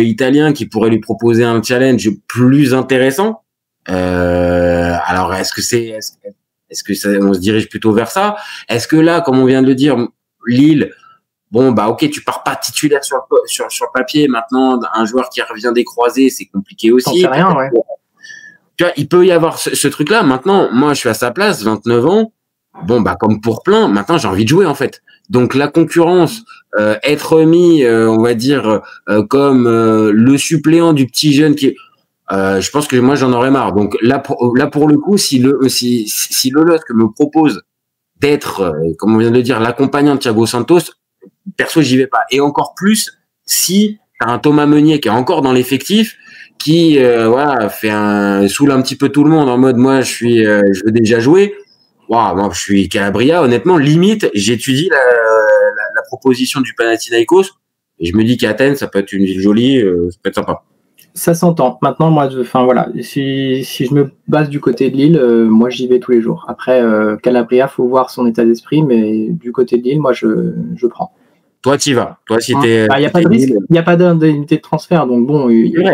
italien qui pourrait lui proposer un challenge plus intéressant? Alors, est-ce que ça, on se dirige plutôt vers ça? Est-ce que là, comme on vient de le dire, Lille, bon bah ok, tu pars pas titulaire sur le papier. Maintenant, un joueur qui revient des croisés, c'est compliqué aussi. T'en sais rien, ouais. Tu vois, il peut y avoir ce truc-là. Maintenant, moi, je suis à sa place, 29 ans. Bon, bah, comme pour plein, maintenant, j'ai envie de jouer, en fait. Donc, la concurrence, être mis, on va dire, comme le suppléant du petit jeune qui... je pense que moi, j'en aurais marre. Donc, là, pour le coup, si le LOSC me propose d'être, comme on vient de le dire, l'accompagnant de Thiago Santos, perso, j'y vais pas. Et encore plus si t'as un Thomas Meunier qui est encore dans l'effectif, qui, saoule un petit peu tout le monde en mode, moi, je veux déjà jouer. Wow, moi, je suis Calabria, honnêtement, limite, j'étudie la proposition du Panathinaikos et je me dis qu'Athènes, ça peut être une ville jolie, ça peut être sympa. Ça s'entend. Maintenant, moi, si je me base du côté de Lille, moi, j'y vais tous les jours. Après, Calabria, faut voir son état d'esprit, mais du côté de Lille, moi, je prends. Toi, t'y vas. Toi, si t'es. Il n'y a pas de risque, il n'y a pas d'indemnité de transfert, donc bon,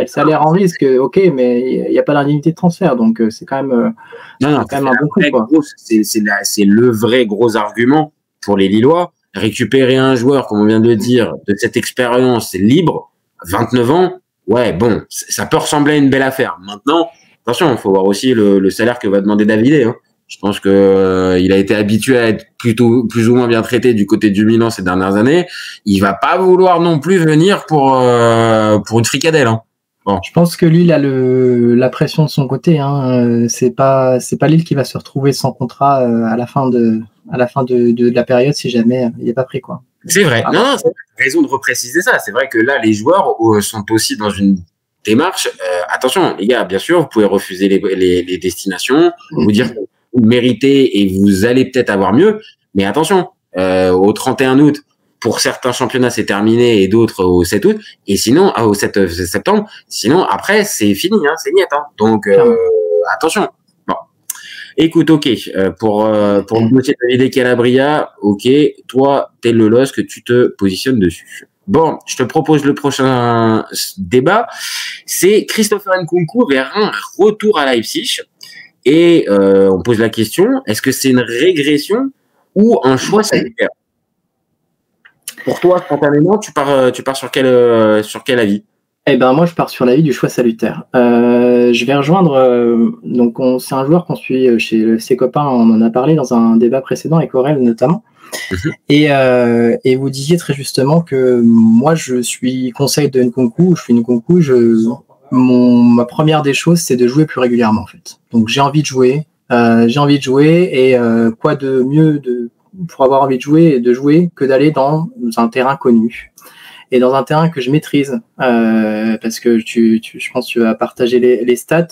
ça a l'air en risque, ok, mais il n'y a pas d'indemnité de transfert, donc c'est quand même. Non, quand même un bon coup, quoi. C'est le vrai gros argument pour les Lillois. Récupérer un joueur, comme on vient de le dire, de cette expérience libre, 29 ans, ouais, bon, ça peut ressembler à une belle affaire. Maintenant, attention, il faut voir aussi le salaire que va demander David. Hein. Je pense que il a été habitué à être plutôt plus ou moins bien traité du côté du Milan ces dernières années. Il va pas vouloir non plus venir pour une fricadelle. Hein. Bon. Je pense que lui, il a la pression de son côté. Hein. C'est pas Lille qui va se retrouver sans contrat à la fin de la période si jamais il n'est pas pris, quoi. C'est vrai. Non, c'est raison de repréciser ça. C'est vrai que là, les joueurs sont aussi dans une démarche. Attention, les gars, bien sûr, vous pouvez refuser les destinations, vous dire que vous méritez et vous allez peut-être avoir mieux. Mais attention, au 31 août, pour certains championnats, c'est terminé et d'autres au 7 août. Et sinon, au 7 septembre. Sinon, après, c'est fini, hein, c'est niet. Hein. Donc, attention. Bon. Écoute, ok, pour le dossier de David Calabria, ok, toi, t'es le LOSC que tu te positionnes dessus. Bon, je te propose le prochain débat. C'est Christopher Nkunku vers un retour à Leipzig. Et on pose la question, est-ce que c'est une régression ou un choix salutaire? Pour toi, spontanément, tu pars sur quel avis? Eh ben moi je pars sur l'avis du choix salutaire. Je vais rejoindre donc c'est un joueur qu'on suit chez ses copains, on en a parlé dans un débat précédent avec Aurel notamment. Et vous disiez très justement que moi je suis conseil de Nkunku, ma première des choses c'est de jouer plus régulièrement en fait. Donc j'ai envie de jouer et quoi de mieux pour avoir envie de jouer que d'aller dans un terrain connu. Et dans un terrain que je maîtrise, parce que je pense que tu vas partager les stats.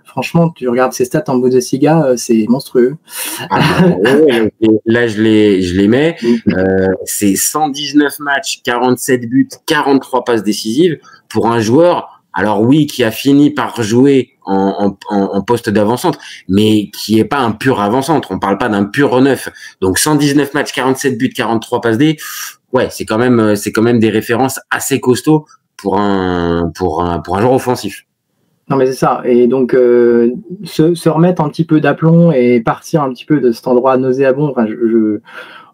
Franchement, tu regardes ces stats en Bundesliga, c'est monstrueux. Là, je les mets. C'est 119 matchs, 47 buts, 43 passes décisives pour un joueur. Alors oui, qui a fini par jouer en poste d'avant-centre, mais qui est pas un pur avant-centre. On parle pas d'un pur neuf. Donc 119 matchs, 47 buts, 43 passes D. Ouais, c'est quand même des références assez costauds pour un joueur offensif. Non mais c'est ça. Et donc se remettre un petit peu d'aplomb et partir un petit peu de cet endroit nauséabond. Enfin,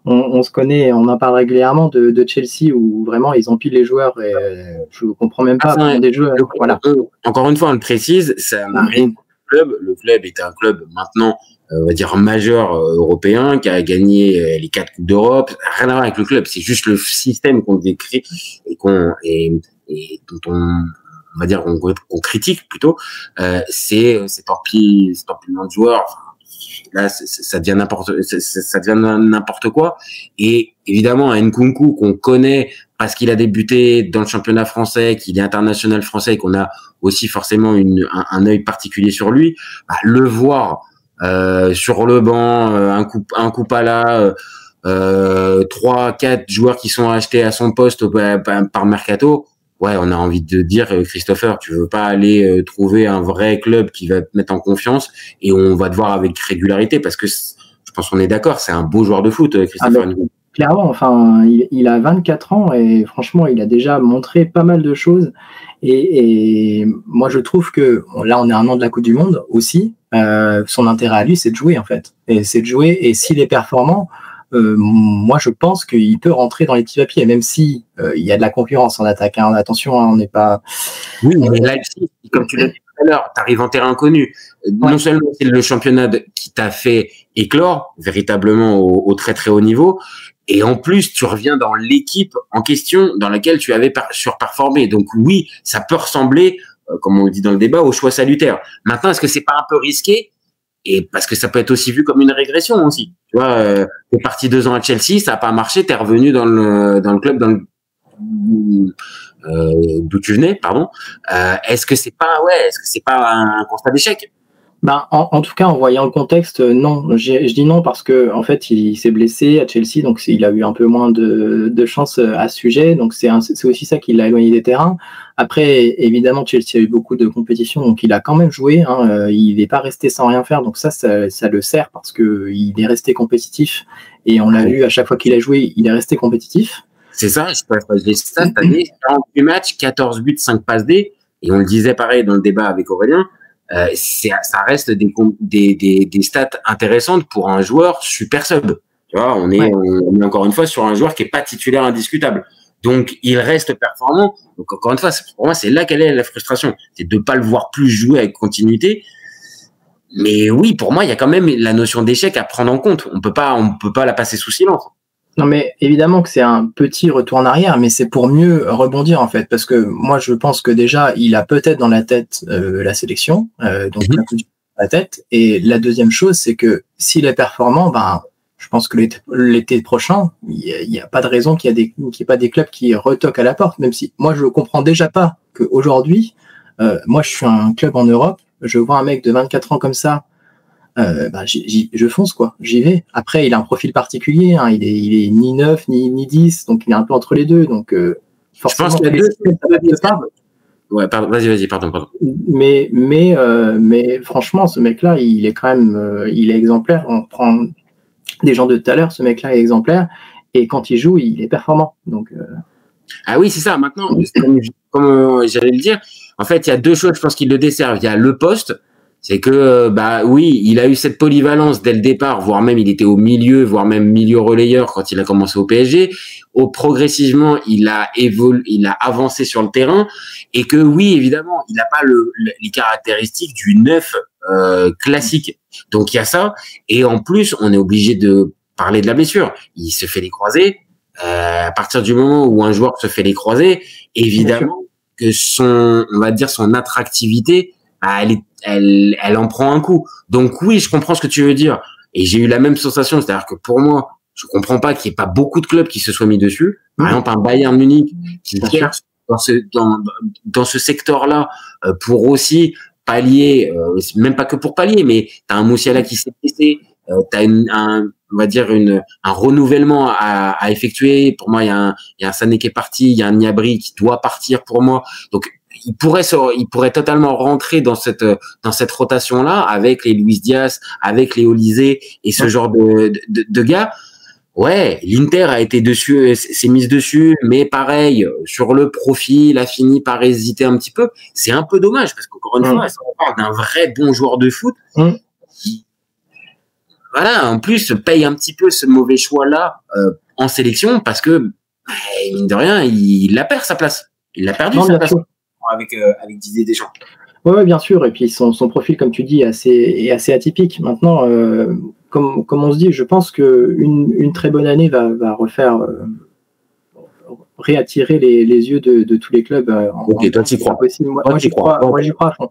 on se connaît, on en parle régulièrement de Chelsea où vraiment ils empilent les joueurs et je comprends même pas des joueurs. Voilà. Encore une fois, on le précise, ça n'a rien de club. Le club est un club maintenant, on va dire majeur européen, qui a gagné les 4 coupes d'Europe. Rien à voir avec le club, c'est juste le système qu'on décrit et dont on va dire qu'on critique plutôt. C'est empilement de joueurs. Enfin, là, ça devient n'importe quoi. Et évidemment, un Nkunku qu'on connaît parce qu'il a débuté dans le championnat français, qu'il est international français et qu'on a aussi forcément un œil particulier sur lui, bah, le voir sur le banc, un coup pas là, 3-4 joueurs qui sont achetés à son poste par Mercato. Ouais, on a envie de dire, Christopher, tu veux pas aller trouver un vrai club qui va te mettre en confiance et on va te voir avec régularité parce que je pense qu'on est d'accord, c'est un beau joueur de foot, Christopher. Clairement, enfin, il a 24 ans et franchement, il a déjà montré pas mal de choses. Et moi, je trouve que là, on est un an de la Coupe du Monde aussi. Son intérêt à lui, c'est de jouer en fait. Et c'est de jouer. Et s'il est performant, moi, je pense qu'il peut rentrer dans les petits papiers, même si il y a de la concurrence en attaque. Hein. Attention, hein, on n'est pas. Oui, mais là, comme tu l'as dit tout à l'heure, tu arrives en terrain inconnu. Non seulement c'est le championnat qui t'a fait éclore véritablement au très très haut niveau, et en plus tu reviens dans l'équipe en question dans laquelle tu avais surperformé. Donc oui, ça peut ressembler, comme on dit dans le débat, au choix salutaire. Maintenant, est-ce que c'est pas un peu risqué? Et parce que ça peut être aussi vu comme une régression aussi. Tu vois, t'es parti 2 ans à Chelsea, ça n'a pas marché, t'es revenu dans le club d'où tu venais, pardon. Est-ce que c'est pas un constat d'échec? Ben, en tout cas, en voyant le contexte, non. Je dis non parce que en fait, il s'est blessé à Chelsea, donc il a eu un peu moins de chance à ce sujet. Donc c'est aussi ça qui l'a éloigné des terrains. Après, évidemment, Chelsea a eu beaucoup de compétitions, donc il a quand même joué. Hein, il n'est pas resté sans rien faire, donc ça le sert parce que il est resté compétitif. Et on l'a vu à chaque fois qu'il a joué, il est resté compétitif. C'est ça. Je passe les stats cette année, 48 matchs, 14 buts, 5 passes D. Et on le disait pareil dans le débat avec Aurélien. Ça reste des stats intéressantes pour un joueur super sub. Tu vois, on est encore une fois sur un joueur qui est pas titulaire indiscutable. Donc, il reste performant. Donc, encore une fois, pour moi, c'est là qu'elle est la frustration. C'est de pas le voir plus jouer avec continuité. Mais oui, pour moi, il y a quand même la notion d'échec à prendre en compte. On peut pas la passer sous silence. Non, mais évidemment que c'est un petit retour en arrière, mais c'est pour mieux rebondir en fait, parce que moi je pense que déjà il a peut-être dans la tête la sélection, donc la tête. Et la deuxième chose, c'est que s'il est performant, ben je pense que l'été prochain, il n'y a pas de raison qu'il y ait pas des clubs qui retoquent à la porte, même si moi je comprends déjà pas qu'aujourd'hui, moi je suis un club en Europe, je vois un mec de 24 ans comme ça. Je fonce quoi, j'y vais. Après, il a un profil particulier, hein, il est ni 9 ni 10, donc il est un peu entre les deux. Donc forcément, je pense qu'il y a deux. Ouais, pardon, vas-y, pardon. Mais franchement, ce mec-là, il est quand même, il est exemplaire. On prend des gens de tout à l'heure, ce mec-là est exemplaire, et quand il joue, il est performant. Donc Ah oui, c'est ça. Maintenant, comme j'allais le dire, en fait, il y a deux choses, je pense, qui le desservent. Il y a le poste, c'est que, bah oui, il a eu cette polyvalence dès le départ, voire même il était au milieu, voire même milieu relayeur quand il a commencé au PSG. Progressivement, il a avancé sur le terrain, et que oui, évidemment, il n'a pas les caractéristiques du neuf classique. Donc il y a ça, et en plus, on est obligé de parler de la blessure. Il se fait les croisés. À partir du moment où un joueur se fait les croisés, évidemment que on va dire son attractivité, elle en prend un coup. Donc oui, je comprends ce que tu veux dire. Et j'ai eu la même sensation, c'est-à-dire que pour moi, je comprends pas qu'il n'y ait pas beaucoup de clubs qui se soient mis dessus. Par exemple, un Bayern Munich qui cherche dans ce secteur-là pour aussi pallier, même pas que pour pallier, mais t'as un Moussiala qui s'est blessé, t'as on va dire un renouvellement à effectuer. Pour moi, il y a un Sané qui est parti, il y a un Gnabry qui doit partir pour moi. Donc il pourrait totalement rentrer dans cette rotation-là avec les Luis Diaz, avec les Olysée et ce genre de gars. Ouais, l'Inter a été dessus, s'est mise dessus, mais pareil, sur le profil, a fini par hésiter un petit peu. C'est un peu dommage parce qu'encore une fois, on parle d'un vrai bon joueur de foot qui, voilà, en plus, paye un petit peu ce mauvais choix-là en sélection parce que, mine de rien, il a perdu sa place. Il a perdu sa place avec Didier Deschamps. Oui, bien sûr. Et puis son profil, comme tu dis, est assez atypique. Maintenant, comme on se dit, je pense qu'une très bonne année va refaire réattirer les yeux de tous les clubs. Ok, toi tu crois. Moi j'y crois à fond.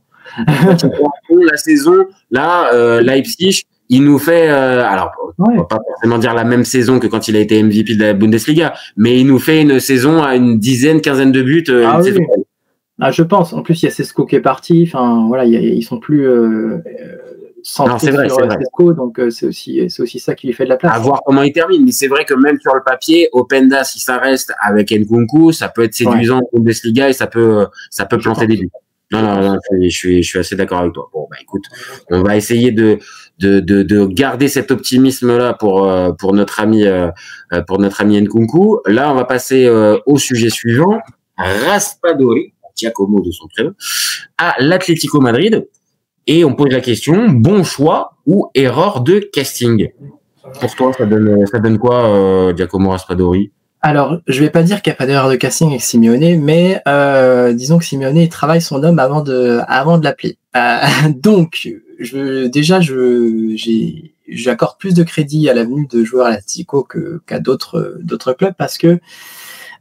La saison, là, Leipzig, il nous fait, alors, on va pas forcément dire la même saison que quand il a été MVP de la Bundesliga, mais il nous fait une saison à une quinzaine de buts. Je pense. En plus, il y a Sesco qui est parti. Enfin, voilà, ils sont plus centrés sur Sesco, donc c'est aussi ça qui lui fait de la place. À voir comment il termine, mais c'est vrai que même sur le papier, Openda, si ça reste avec Nkunku, ça peut être séduisant en Bundesliga et ça peut planter des buts. Non, je suis assez d'accord avec toi. Bon, bah écoute, on va essayer de garder cet optimisme-là pour notre ami Nkunku. Là, on va passer au sujet suivant. Raspadori, Giacomo de son prénom, à l'Atlético Madrid. Et on pose la question, bon choix ou erreur de casting? Pour toi, ça donne quoi, Giacomo Raspadori? Alors, je vais pas dire qu'il n'y a pas d'erreur de casting avec Simeone, mais disons que Simeone il travaille son homme avant de l'appeler. Donc, j'accorde plus de crédit à la venue de joueurs à l'Atlético qu'à d'autres clubs parce que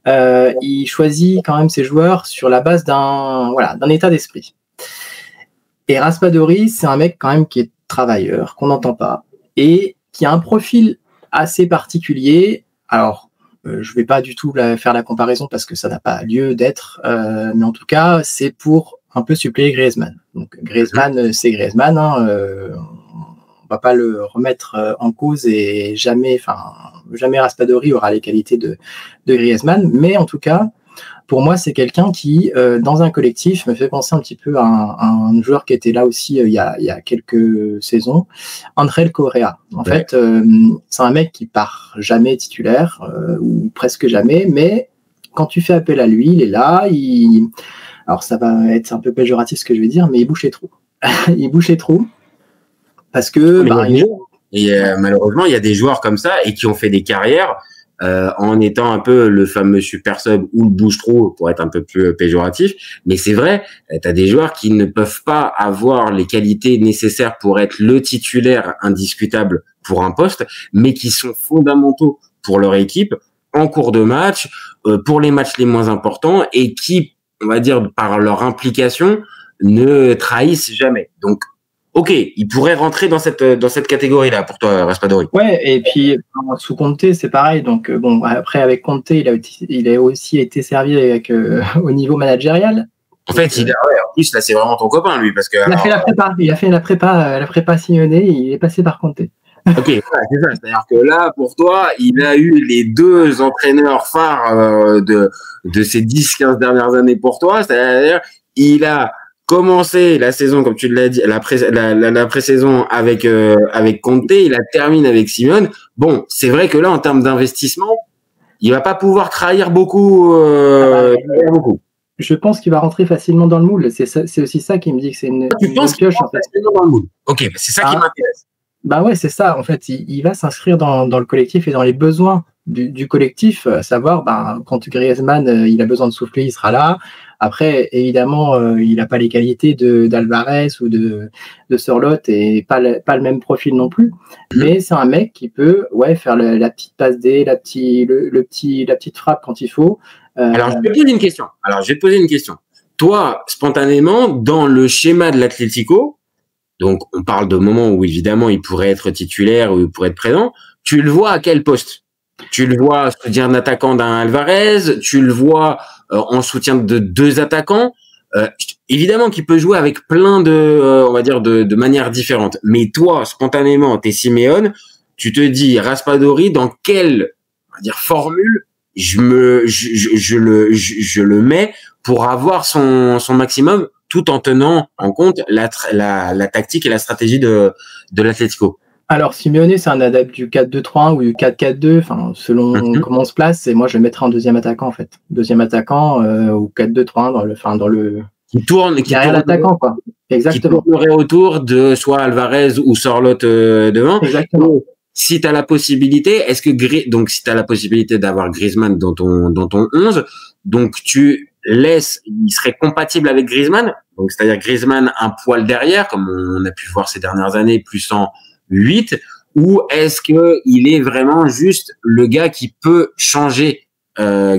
il choisit quand même ses joueurs sur la base d'un état d'esprit. Et Raspadori, c'est un mec quand même qui est travailleur, qu'on n'entend pas, et qui a un profil assez particulier. Alors, je vais pas du tout faire la comparaison parce que ça n'a pas lieu d'être, mais en tout cas, c'est pour un peu suppléer Griezmann. Donc Griezmann, c'est Griezmann, on va pas le remettre en cause et jamais Raspadori aura les qualités de Griezmann, mais en tout cas, pour moi, c'est quelqu'un qui, dans un collectif, me fait penser un petit peu à un joueur qui était là aussi il y a quelques saisons, André Correa. En fait, c'est un mec qui part jamais titulaire, ou presque jamais, mais quand tu fais appel à lui, il est là, alors ça va être un peu péjoratif ce que je vais dire, mais il bouche les trous. Il bouche les trous, parce que... malheureusement, il y a des joueurs comme ça et qui ont fait des carrières en étant un peu le fameux super sub ou le bouche-trou pour être un peu plus péjoratif. Mais c'est vrai, tu as des joueurs qui ne peuvent pas avoir les qualités nécessaires pour être le titulaire indiscutable pour un poste, mais qui sont fondamentaux pour leur équipe en cours de match, pour les matchs les moins importants et qui, on va dire, par leur implication, ne trahissent jamais. Donc, ok, il pourrait rentrer dans cette catégorie-là pour toi, Raspadori. Ouais, et puis sous Conte, c'est pareil. Donc bon, après avec Conte, il a aussi été servi avec au niveau managérial. En fait, en plus là, c'est vraiment ton copain, lui, parce que il a fait la prépa Simeone, il est passé par Conte. Ok, ouais, c'est ça. C'est-à-dire que là, pour toi, il a eu les deux entraîneurs phares de ces 10-15 dernières années pour toi. C'est-à-dire, il a commencé la saison, comme tu l'as dit, la pré-saison avec Conte, il a terminé avec Simeone. Bon, c'est vrai que là, en termes d'investissement, il va pas pouvoir trahir beaucoup. Je pense qu'il va rentrer facilement dans le moule. C'est aussi ça qui me dit que c'est une bonne pioche. En fait. Facilement dans le moule. Ok, c'est ça qui m'intéresse. Bah ouais, c'est ça. En fait, il va s'inscrire dans le collectif et dans les besoins du collectif, à savoir, quand Griezmann il a besoin de souffler, il sera là. Après, évidemment, il n'a pas les qualités d'Alvarez ou de Sørloth et pas le même profil non plus. Mais c'est un mec qui peut faire la petite passe D, la petite frappe quand il faut. Alors, je vais te poser une question. Toi, spontanément, dans le schéma de l'Atlético, donc on parle de moments où évidemment il pourrait être titulaire ou il pourrait être présent, tu le vois à quel poste? Tu le vois soutien d'attaquant d'un Alvarez, tu le vois en soutien de 2 attaquants. Évidemment qu'il peut jouer avec plein de, on va dire, de manières différentes. Mais toi, spontanément, t'es Simeone, tu te dis Raspadori, dans quelle, on va dire, formule je le mets pour avoir son maximum, tout en tenant en compte la tactique et la stratégie de l'Atlético. Alors, Simeone, c'est un adepte du 4-2-3-1 ou du 4-4-2, enfin, selon comment on se place. Et moi, je le mettrais en deuxième attaquant, en fait. Deuxième attaquant ou 4-2-3-1 dans le. Qui tourne derrière l'attaquant, quoi. Exactement. Qui tournerait autour de soit Alvarez ou Sørloth devant. Exactement. Si tu as la possibilité, donc si tu as la possibilité d'avoir Griezmann dans ton 11, donc tu laisses, il serait compatible avec Griezmann, donc c'est-à-dire Griezmann un poil derrière, comme on a pu voir ces dernières années, plus en 8, ou est-ce que il est vraiment juste le gars qui peut changer,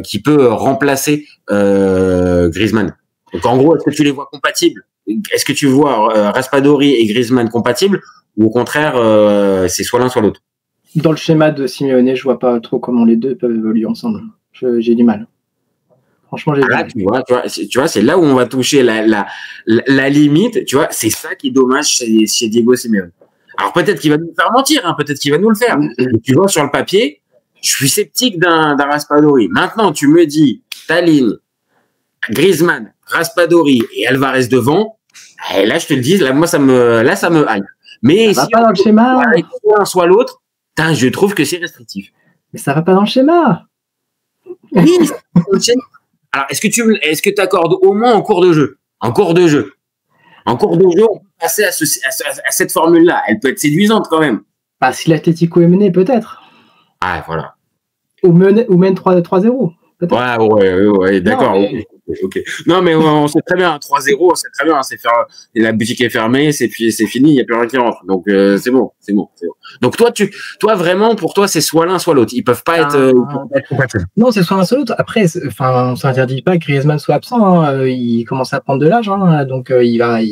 qui peut remplacer Griezmann? Donc en gros, est-ce que tu les vois compatibles? Est-ce que tu vois Raspadori et Griezmann compatibles, ou au contraire c'est soit l'un soit l'autre? Dans le schéma de Simeone, je vois pas trop comment les deux peuvent évoluer ensemble. J'ai du mal. Franchement, j'ai du mal. Tu vois, c'est là où on va toucher la limite. Tu vois, c'est ça qui est dommage chez Diego Simeone. Alors peut-être qu'il va nous faire mentir, hein, peut-être qu'il va nous le faire. Mais tu vois, sur le papier, je suis sceptique d'un Raspadori. Maintenant, tu me dis, ta ligne, Griezmann, Raspadori et Alvarez devant. Et là, je te le dis, là, moi, ça me hype. Mais ça va pas dans le schéma. Soit un, soit l'autre, je trouve que c'est restrictif. Mais ça va pas dans le schéma. Oui. Alors, est-ce que tu accordes au moins en cours de jeu? En cours de jeu, on peut passer à cette formule-là. Elle peut être séduisante quand même. Si l'Atlético est mené, peut-être. Ah, voilà. Ou mène 3-0. Ouais, d'accord. Okay. Non, mais on sait très bien, 3-0, on sait très bien, la boutique est fermée, c'est fini, il n'y a plus rien qui rentre. Donc, c'est bon. Donc, toi, vraiment, pour toi, c'est soit l'un, soit l'autre. Ils peuvent pas être compatibles. Non, c'est soit l'un, soit l'autre. Après, on s'interdit pas que Griezmann soit absent, hein. Il commence à prendre de l'âge, hein. Donc,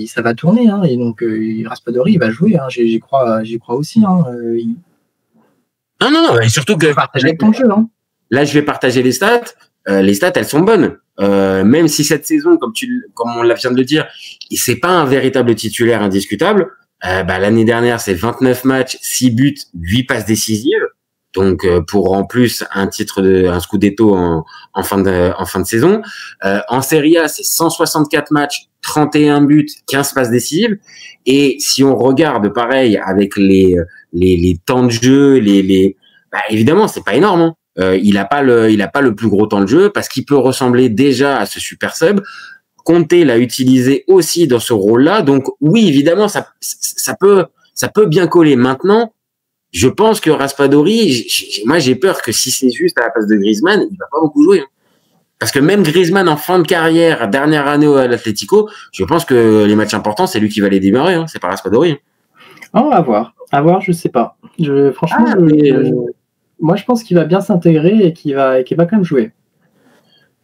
ça va tourner, hein. Et donc, Raspadori, il va jouer, hein. J'y crois aussi, hein. Non, et surtout que. Partager ton jeu, hein. Là, je vais partager les stats. Les stats, elles sont bonnes. Même si cette saison, comme on vient de le dire, c'est pas un véritable titulaire indiscutable. L'année dernière, c'est 29 matchs, 6 buts, 8 passes décisives. Donc, pour en plus un Scudetto en fin de saison. En Serie A, c'est 164 matchs, 31 buts, 15 passes décisives. Et si on regarde pareil avec les temps de jeu, évidemment, c'est pas énorme, hein. Il a pas le plus gros temps de jeu parce qu'il peut ressembler déjà à ce super sub. Conte l'a utilisé aussi dans ce rôle-là. Donc oui, évidemment, ça peut bien coller. Maintenant, je pense que Raspadori, moi j'ai peur que si c'est juste à la place de Griezmann, il va pas beaucoup jouer, hein. Parce que même Griezmann en fin de carrière, dernière année à l'Atlético, je pense que les matchs importants, c'est lui qui va les démarrer, hein. C'est pas Raspadori, hein. Oh, à voir, je sais pas. Franchement, moi, je pense qu'il va bien s'intégrer et qu'il va quand même jouer.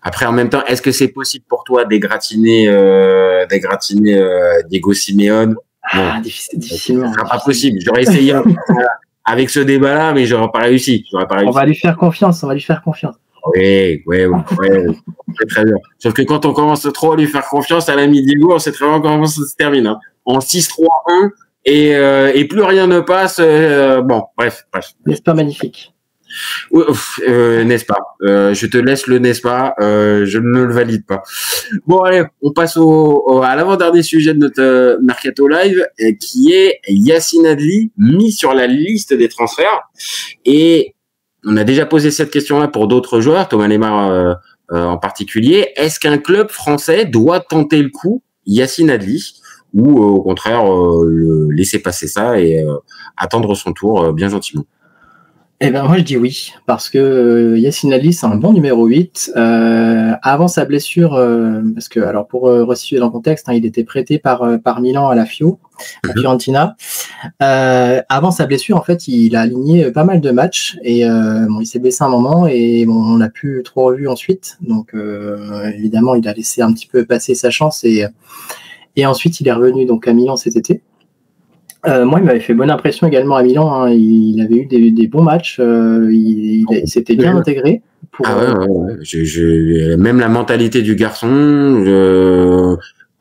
Après, en même temps, est-ce que c'est possible pour toi d'égratigner Diego Simeone? Non, difficilement. Ce sera pas possible. J'aurais essayé avec ce débat-là, mais j'aurais pas réussi. On va lui faire confiance. Oui. C'est très bien. Sauf que quand on commence trop à lui faire confiance à l'ami Diego, on sait très bien comment ça se termine, hein. En 6-3-1 et plus rien ne passe. Bon, bref. N'est-ce pas magnifique? N'est-ce pas? Je te laisse le n'est-ce pas. Je ne le valide pas. Bon, allez, on passe à l'avant-dernier sujet de notre Mercato Live, qui est Yacine Adli mis sur la liste des transferts. Et on a déjà posé cette question-là pour d'autres joueurs, Thomas Lemar en particulier. Est-ce qu'un club français doit tenter le coup, Yacine Adli, ou au contraire laisser passer ça et attendre son tour bien gentiment? Eh ben moi je dis oui, parce que Yacine Adli c'est un bon numéro 8. Avant sa blessure, parce que alors pour resituer dans le contexte, il était prêté par Milan à la Fiorentina. Avant sa blessure, en fait, il a aligné pas mal de matchs et il s'est blessé un moment et on l'a plus trop revu ensuite. Donc évidemment, il a laissé un petit peu passer sa chance et ensuite il est revenu donc à Milan cet été. Moi, il m'avait fait bonne impression également à Milan. Il avait eu des bons matchs. Il s'était bien intégré. Même la mentalité du garçon.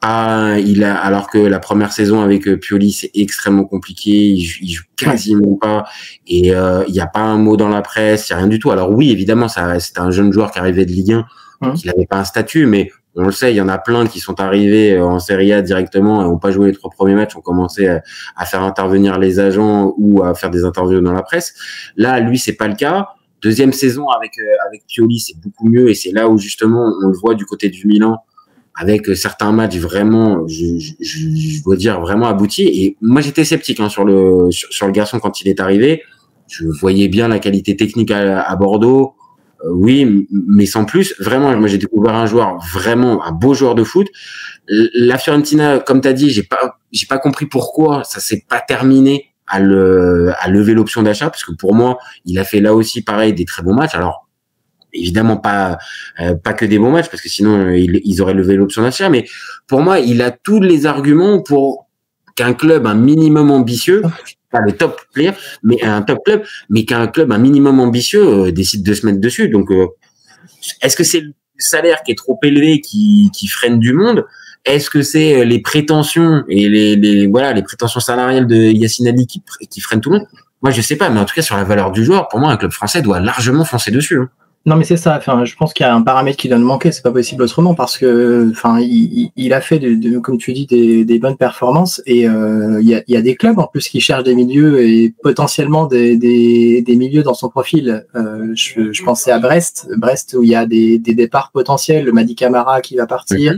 Alors que la première saison avec Pioli, c'est extrêmement compliqué. Il joue quasiment pas. Et il n'y a pas un mot dans la presse, il n'y a rien du tout. Alors oui, évidemment, c'était un jeune joueur qui arrivait de Ligue 1, qui n'avait pas un statut, mais on le sait, il y en a plein qui sont arrivés en Serie A directement et n'ont pas joué les 3 premiers matchs, ont commencé à faire intervenir les agents ou à faire des interviews dans la presse. Là, lui, c'est pas le cas. Deuxième saison avec Pioli, c'est beaucoup mieux et c'est là où justement on le voit du côté du Milan avec certains matchs vraiment, je dois dire vraiment aboutis. Et moi, j'étais sceptique sur le garçon quand il est arrivé. Je voyais bien la qualité technique à Bordeaux. Oui, mais sans plus. Vraiment, moi, j'ai découvert un joueur, vraiment un beau joueur de foot. La Fiorentina, comme tu as dit, j'ai pas compris pourquoi ça s'est pas terminé à lever l'option d'achat, parce que pour moi, il a fait là aussi pareil des très bons matchs. Alors, évidemment pas que des bons matchs, parce que sinon ils auraient levé l'option d'achat. Mais pour moi, il a tous les arguments pour qu'un club un minimum ambitieux, pas le top player, mais un top club, mais qu'un club un minimum ambitieux décide de se mettre dessus. Donc, est-ce que c'est le salaire qui est trop élevé qui freine du monde? Est-ce que c'est les prétentions et les prétentions salariales de Yacine Adli qui freinent tout le monde? Moi, je sais pas, mais en tout cas sur la valeur du joueur, pour moi, un club français doit largement foncer dessus. Non, mais c'est ça. Enfin, je pense qu'il y a un paramètre qui doit nous manquer. C'est pas possible autrement parce que, enfin, il a fait, comme tu dis, des bonnes performances et il y a des clubs en plus qui cherchent des milieux et potentiellement des milieux dans son profil. Je pensais à Brest où il y a des départs potentiels. Le Madi Camara qui va partir,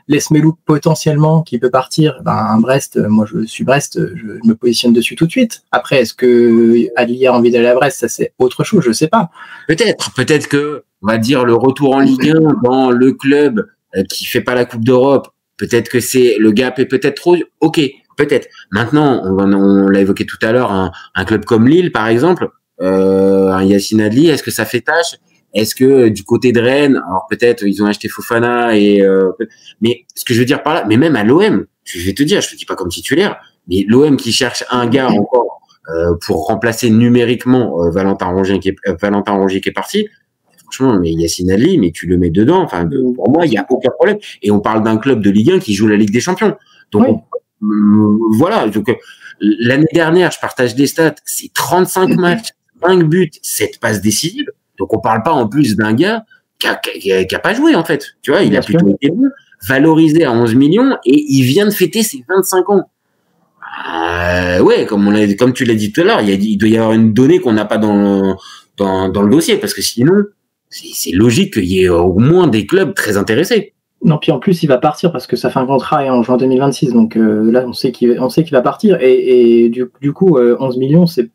l'Esmelou potentiellement qui peut partir. Brest, moi je suis Brest, je me positionne dessus tout de suite. Après, est-ce que Adli a envie d'aller à Brest? Ça c'est autre chose, je sais pas. Peut-être que, on va dire, le retour en Ligue 1 dans le club qui fait pas la Coupe d'Europe, peut-être que le gap est peut-être trop. Ok, peut-être. Maintenant, on l'a évoqué tout à l'heure, un club comme Lille, par exemple, un Yacine Adli, est-ce que ça fait tâche? Est-ce que du côté de Rennes, alors peut-être ils ont acheté Fofana mais ce que je veux dire par là, mais même à l'OM, je vais te dire, je te dis pas comme titulaire, mais l'OM qui cherche un gars encore pour remplacer numériquement Valentin Rongier qui est parti. Franchement, mais Yacine Adli, mais tu le mets dedans. Enfin, pour moi, il y a aucun problème. Et on parle d'un club de Ligue 1 qui joue la Ligue des Champions. Donc voilà. Donc l'année dernière, je partage des stats, c'est 35 matchs, 5 buts, 7 passes décisives. Donc on parle pas en plus d'un gars qui a pas joué en fait. Tu vois, il a plutôt été bon, valorisé à 11 millions et il vient de fêter ses 25 ans. Comme tu l'as dit tout à l'heure, il doit y avoir une donnée qu'on n'a pas dans le dossier, parce que sinon, c'est logique qu'il y ait au moins des clubs très intéressés. Non, puis en plus, il va partir parce que ça fait un contrat en juin 2026, donc là, on sait qu'il va partir, et du coup, 11 millions, c'est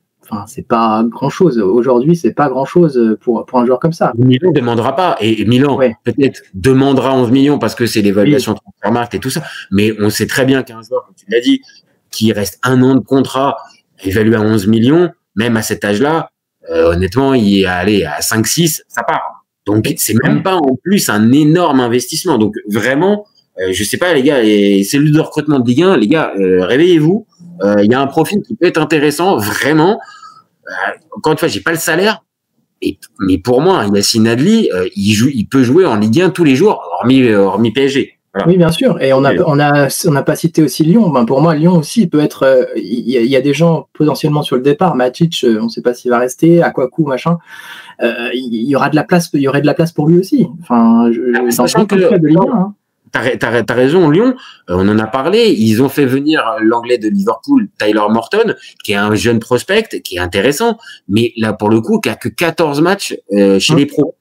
pas grand-chose. Aujourd'hui, c'est pas grand-chose pour un joueur comme ça. Milan ne demandera pas, et Milan peut-être demandera 11 millions parce que c'est l'évaluation de Transfermarkt et tout ça, mais on sait très bien qu'un joueur, comme tu l'as dit, qui reste 1 an de contrat, évalué à 11 millions, même à cet âge-là, honnêtement, il est allé à 5-6, ça part. Donc, c'est même pas en plus un énorme investissement. Donc, vraiment, je sais pas, les gars, les cellules de recrutement de Ligue 1, les gars, réveillez-vous. Il y a un profil qui peut être intéressant, vraiment. Encore une fois, j'ai pas le salaire, mais pour moi, Yacine Adli, il peut jouer en Ligue 1 tous les jours, hormis PSG. Voilà. Oui, bien sûr. Et on n'a pas cité aussi Lyon. Pour moi, Lyon aussi peut être. Il y a des gens potentiellement sur le départ. Matic, on ne sait pas s'il va rester. Akwaku, machin. Il y aura de la place. Il y aurait de la place pour lui aussi. Enfin, sachant que de Ligue 1, t'as raison, Lyon, on en a parlé, ils ont fait venir l'anglais de Liverpool, Tyler Morton, qui est un jeune prospect, qui est intéressant, mais là, pour le coup, qui a que 14 matchs chez les pros.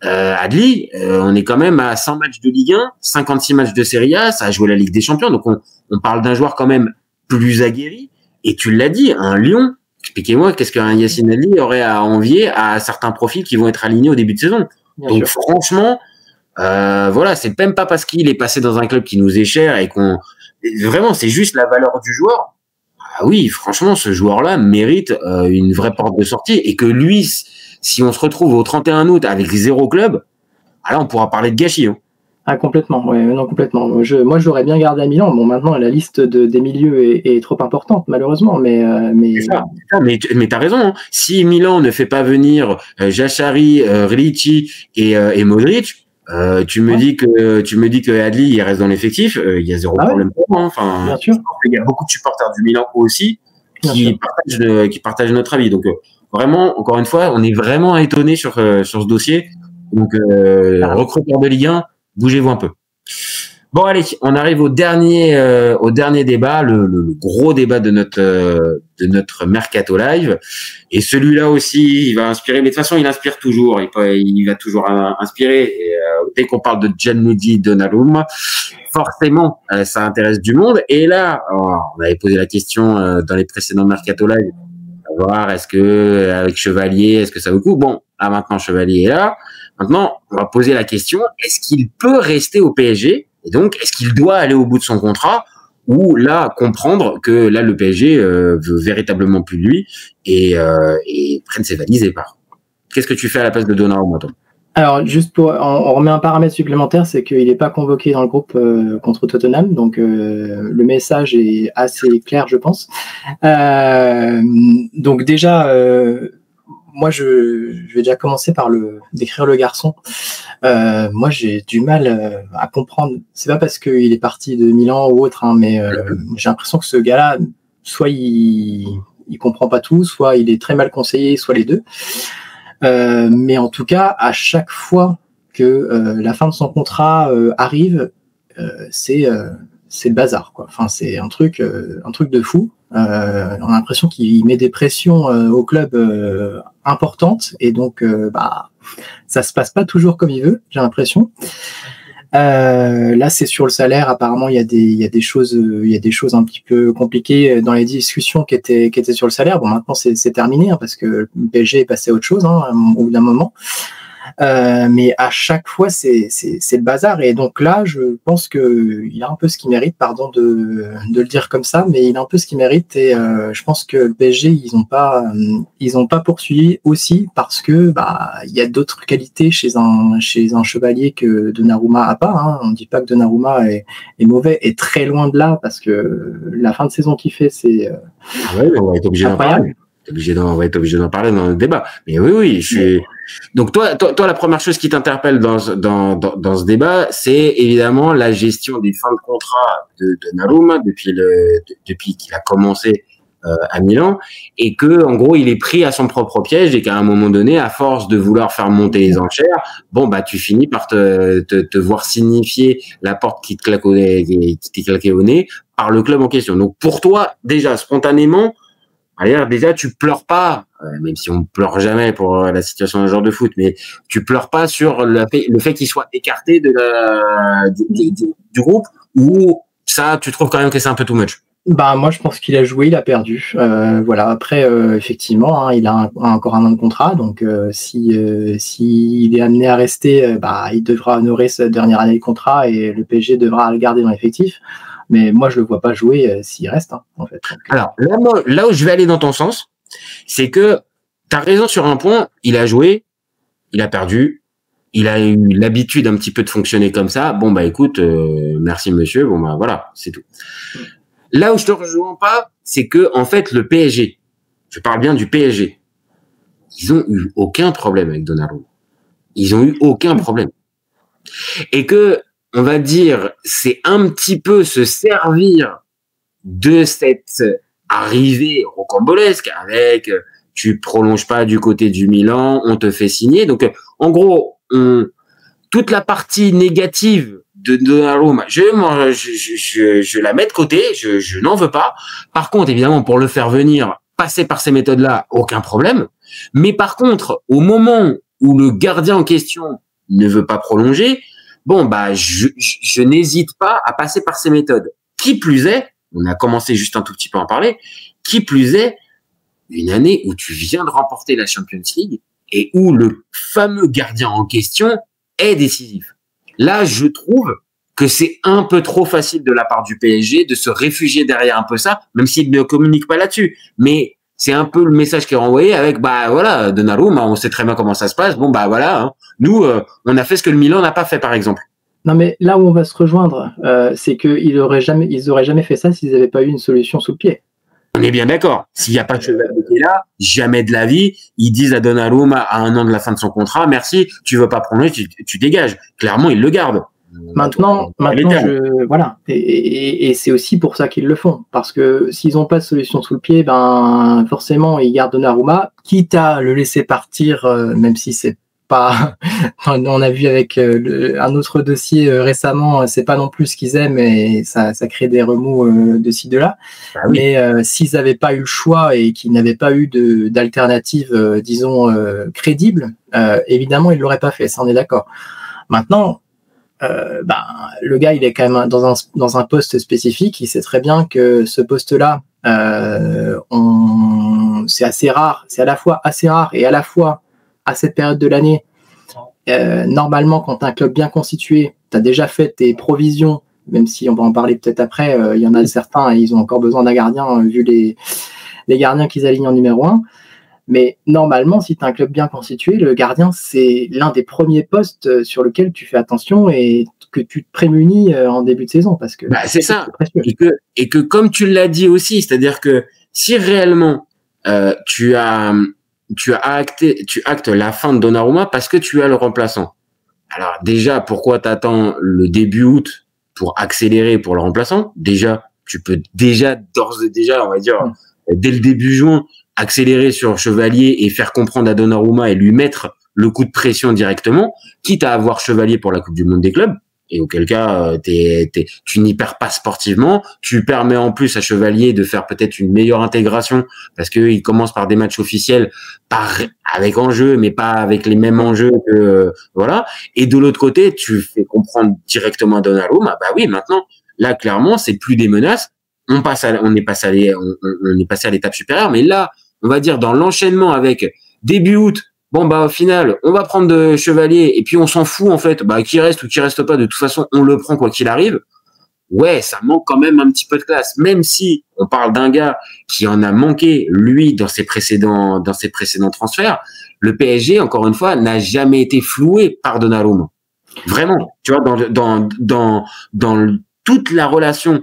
Adli, on est quand même à 100 matchs de Ligue 1, 56 matchs de Serie A, ça a joué la Ligue des Champions, donc on parle d'un joueur quand même plus aguerri, et tu l'as dit, un Lyon, expliquez-moi, qu'est-ce qu'un Yacine Adli aurait à envier à certains profils qui vont être alignés au début de saison. Bien donc sûr. franchement, voilà, c'est même pas parce qu'il est passé dans un club qui nous est cher et vraiment, c'est juste la valeur du joueur. Ah oui, franchement, ce joueur-là mérite une vraie porte de sortie et que lui, si on se retrouve au 31 août avec 0 club, alors on pourra parler de gâchis. Hein. Ah, complètement, ouais, non, complètement. Moi, je l'aurais bien gardé à Milan. Bon, maintenant, la liste des milieux est trop importante, malheureusement, mais... C'est ça. Mais t'as raison. Hein. Si Milan ne fait pas venir Jachari, Ricci et Modric, tu me dis que Adli il reste dans l'effectif, il y a zéro problème pour moi. Enfin, bien sûr. Il y a beaucoup de supporters du Milan aussi qui partagent notre avis. Donc vraiment, encore une fois, on est vraiment étonné sur ce dossier. Donc recruteur de Ligue 1, bougez-vous un peu. Bon allez, on arrive au dernier débat, le gros débat de notre Mercato Live. Et celui-là aussi, il va inspirer. Mais de toute façon, il inspire toujours. Il va toujours inspirer. Et dès qu'on parle de Gianluigi Donnarumma, forcément, ça intéresse du monde. Et là, on avait posé la question dans les précédents Mercato Live. À voir, est-ce que avec Chevalier, est-ce que ça vaut le coup? Bon, là maintenant, Chevalier est là. Maintenant, on va poser la question, est-ce qu'il peut rester au PSG? Et donc, est-ce qu'il doit aller au bout de son contrat ou là, comprendre que là, le PSG veut véritablement plus de lui et prenne ses valises et part? Qu'est-ce que tu fais à la place de Donnarumma, toi? Alors, juste on remet un paramètre supplémentaire, c'est qu'il n'est pas convoqué dans le groupe contre Tottenham, donc le message est assez clair, je pense. Donc déjà, moi, je vais déjà commencer par décrire le garçon. Moi, j'ai du mal à comprendre. C'est pas parce qu'il est parti de Milan ou autre, hein, mais j'ai l'impression que ce gars-là, soit il comprend pas tout, soit il est très mal conseillé, soit les deux. Mais en tout cas, à chaque fois que la fin de son contrat arrive, c'est le bazar, quoi. Enfin, c'est un truc de fou. On a l'impression qu'il met des pressions au club importantes et donc ça se passe pas toujours comme il veut, j'ai l'impression. Là, c'est sur le salaire. Apparemment, il y a des choses un petit peu compliquées dans les discussions qui étaient sur le salaire. Bon, maintenant, c'est terminé hein, parce que le PSG est passé à autre chose hein, au bout d'un moment. Mais à chaque fois, c'est le bazar. Et donc là, je pense qu'il a un peu ce qu'il mérite, pardon de le dire comme ça, mais il a un peu ce qu'il mérite. Et je pense que le PSG, ils ont pas poursuivi aussi parce que il y a d'autres qualités chez un chevalier que Donnarumma a pas. Hein. On ne dit pas que Donnarumma est mauvais, est très loin de là parce que la fin de saison qu'il fait, c'est on va être obligé d'en parler. On va être obligé d'en parler dans le débat. Mais oui, je suis. Donc toi, la première chose qui t'interpelle dans ce débat, c'est évidemment la gestion des fins de contrat de Donnarumma depuis qu'il a commencé à Milan, et que en gros il est pris à son propre piège et qu'à un moment donné, à force de vouloir faire monter les enchères, tu finis par te voir signifier la porte qui t'est claquée au nez par le club en question. Donc pour toi, déjà spontanément. D'ailleurs, déjà, tu pleures pas, même si on pleure jamais pour la situation d'un joueur de foot, mais tu pleures pas sur le fait qu'il soit écarté du groupe, ou ça, tu trouves quand même que c'est un peu too much? Moi, je pense qu'il a joué, il a perdu. Voilà. Après, effectivement, hein, il a encore un an de contrat, donc si il est amené à rester, il devra honorer sa dernière année de contrat et le PSG devra le garder dans l'effectif. Mais moi, je le vois pas jouer s'il reste, hein, en fait. Donc, alors, là où je vais aller dans ton sens, c'est que tu as raison sur un point, il a joué, il a perdu, il a eu l'habitude un petit peu de fonctionner comme ça. Bon, écoute, merci monsieur, voilà, c'est tout. Là où je te rejoins pas, c'est que, en fait, le PSG, je parle bien du PSG, ils ont eu aucun problème avec Donnarumma. Ils ont eu aucun problème. Et que, on va dire, c'est un petit peu se servir de cette arrivée rocambolesque avec tu prolonges pas du côté du Milan, on te fait signer. Donc, en gros, toute la partie négative de Donnarumma, je la mets de côté, je n'en veux pas. Par contre, évidemment, pour le faire venir, passer par ces méthodes-là, aucun problème. Mais par contre, au moment où le gardien en question ne veut pas prolonger, bon, bah, je n'hésite pas à passer par ces méthodes. Qui plus est, on a commencé juste un tout petit peu à en parler, qui plus est, une année où tu viens de remporter la Champions League et où le fameux gardien en question est décisif. Là, je trouve que c'est un peu trop facile de la part du PSG de se réfugier derrière un peu ça, même s'il ne communique pas là-dessus. Mais c'est un peu le message qui est renvoyé avec, bah voilà, Donnarumma, on sait très bien comment ça se passe. Bon, bah voilà, hein. Nous, on a fait ce que le Milan n'a pas fait, par exemple. Non, mais là où on va se rejoindre, c'est qu'ils auraient jamais fait ça s'ils n'avaient pas eu une solution sous le pied. On est bien d'accord. S'il n'y a pas de Chevalier qui est là, jamais de la vie, ils disent à Donnarumma à 1 an de la fin de son contrat, merci, tu veux pas prolonger, tu dégages. Clairement, ils le gardent. Maintenant, voilà. Et c'est aussi pour ça qu'ils le font. Parce que s'ils n'ont pas de solution sous le pied, ben, forcément, ils gardent Donnarumma, quitte à le laisser partir, même si c'est pas, on a vu avec un autre dossier récemment, c'est pas non plus ce qu'ils aiment et ça crée des remous de ci, de là. Ah oui. Mais s'ils n'avaient pas eu le choix et qu'ils n'avaient pas eu d'alternative, disons, crédible, évidemment, ils l'auraient pas fait. Ça, on est d'accord. Maintenant, le gars, il est quand même dans un poste spécifique. Il sait très bien que ce poste-là, c'est assez rare. C'est à la fois assez rare et à la fois à cette période de l'année. Normalement, quand tu as un club bien constitué, tu as déjà fait tes provisions, même si on va en parler peut-être après. Il y en a certains, et ils ont encore besoin d'un gardien, vu les gardiens qu'ils alignent en numéro 1. Mais normalement, si tu as un club bien constitué, le gardien, c'est l'un des premiers postes sur lequel tu fais attention et que tu te prémunis en début de saison. Parce que c'est ça. Et que comme tu l'as dit aussi, c'est-à-dire que si réellement tu actes la fin de Donnarumma parce que tu as le remplaçant. Alors déjà, pourquoi t'attends le début août pour accélérer pour le remplaçant? Déjà, tu peux d'ores et déjà, on va dire, dès le début juin, accélérer sur Chevalier et faire comprendre à Donnarumma et lui mettre le coup de pression directement, quitte à avoir Chevalier pour la Coupe du Monde des clubs. Et auquel cas, tu n'y perds pas sportivement. Tu permets en plus à Chevalier de faire peut-être une meilleure intégration parce qu'il commence par des matchs officiels, avec enjeux, mais pas avec les mêmes enjeux que, voilà. Et de l'autre côté, tu fais comprendre directement à Donnarumma, bah oui, maintenant, là, clairement, c'est plus des menaces. On est passé à l'étape supérieure. Mais là, on va dire dans l'enchaînement avec début août, bon, bah, au final, on va prendre de Chevalier et puis on s'en fout, en fait, bah, qui reste ou qui reste pas, de toute façon, on le prend quoi qu'il arrive. Ouais, ça manque quand même un petit peu de classe, même si on parle d'un gars qui en a manqué, lui, dans ses précédents transferts. Le PSG, encore une fois, n'a jamais été floué par Donnarumma. Vraiment. Tu vois, dans toute la relation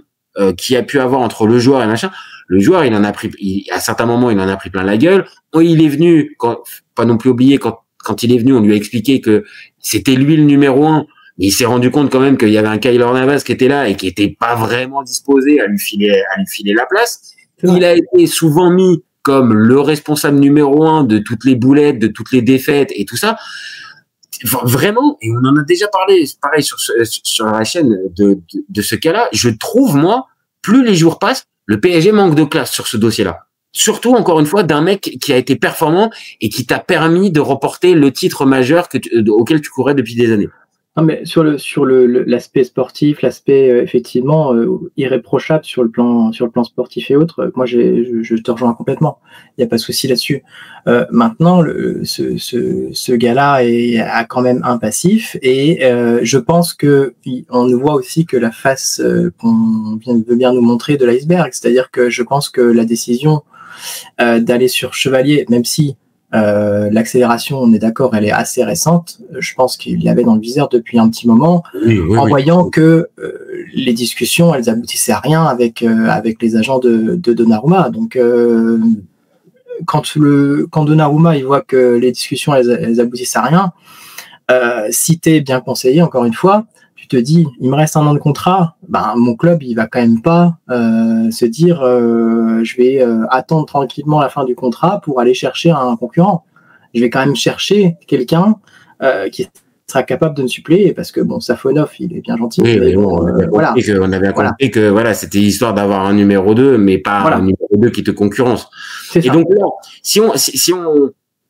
qu'il y a pu avoir entre le joueur et machin, le joueur, à certains moments, il en a pris plein la gueule. Il est venu, pas non plus oublier, quand il est venu, on lui a expliqué que c'était lui le numéro 1, mais il s'est rendu compte quand même qu'il y avait un Keylor Navas qui était là et qui était pas vraiment disposé à lui filer la place. Il a été souvent mis comme le responsable numéro 1 de toutes les boulettes, de toutes les défaites et tout ça. Vraiment, et on en a déjà parlé, pareil sur la chaîne de ce cas-là. Je trouve, moi, plus les jours passent, le PSG manque de classe sur ce dossier-là. Surtout, encore une fois, d'un mec qui a été performant et qui t'a permis de remporter le titre majeur auquel tu courais depuis des années. Non, mais sur l'aspect sportif, l'aspect effectivement irréprochable sur le plan sportif et autres, moi je te rejoins complètement. Il n'y a pas de souci là-dessus. Maintenant, ce gars-là a quand même un passif et je pense que on voit aussi que la face qu'on veut bien nous montrer de l'iceberg, c'est-à-dire que je pense que la décision d'aller sur Chevalier, même si l'accélération, on est d'accord, elle est assez récente. Je pense qu'il y avait dans le viseur depuis un petit moment, voyant que les discussions, elles aboutissaient à rien avec les agents de Donnarumma. Donc, quand Donnarumma il voit que les discussions, elles aboutissent à rien, si t'es bien conseillé, encore une fois, tu te dis, il me reste 1 an de contrat, ben mon club, il va quand même pas se dire, je vais attendre tranquillement la fin du contrat pour aller chercher un concurrent. Je vais quand même chercher quelqu'un qui est sera capable de me suppléer parce que bon, Safonov, il est bien gentil. Oui, mais bon, on avait compris que voilà, c'était histoire d'avoir un numéro 2, mais pas un numéro 2 qui te concurrence. Et donc là, si on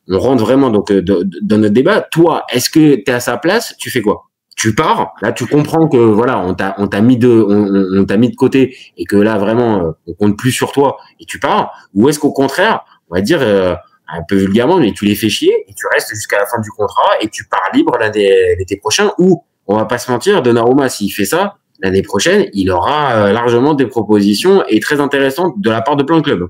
rentre vraiment donc dans notre débat, toi, est-ce que tu es à sa place, tu fais quoi? Tu pars, là tu comprends que voilà, on t'a mis de côté et que là vraiment on compte plus sur toi et tu pars, ou est-ce qu'au contraire, on va dire un peu vulgairement, mais tu les fais chier et tu restes jusqu'à la fin du contrat et tu pars libre l'été prochain, ou on va pas se mentir, Donnarumma, s'il fait ça l'année prochaine, il aura largement des propositions et très intéressantes de la part de plein de clubs.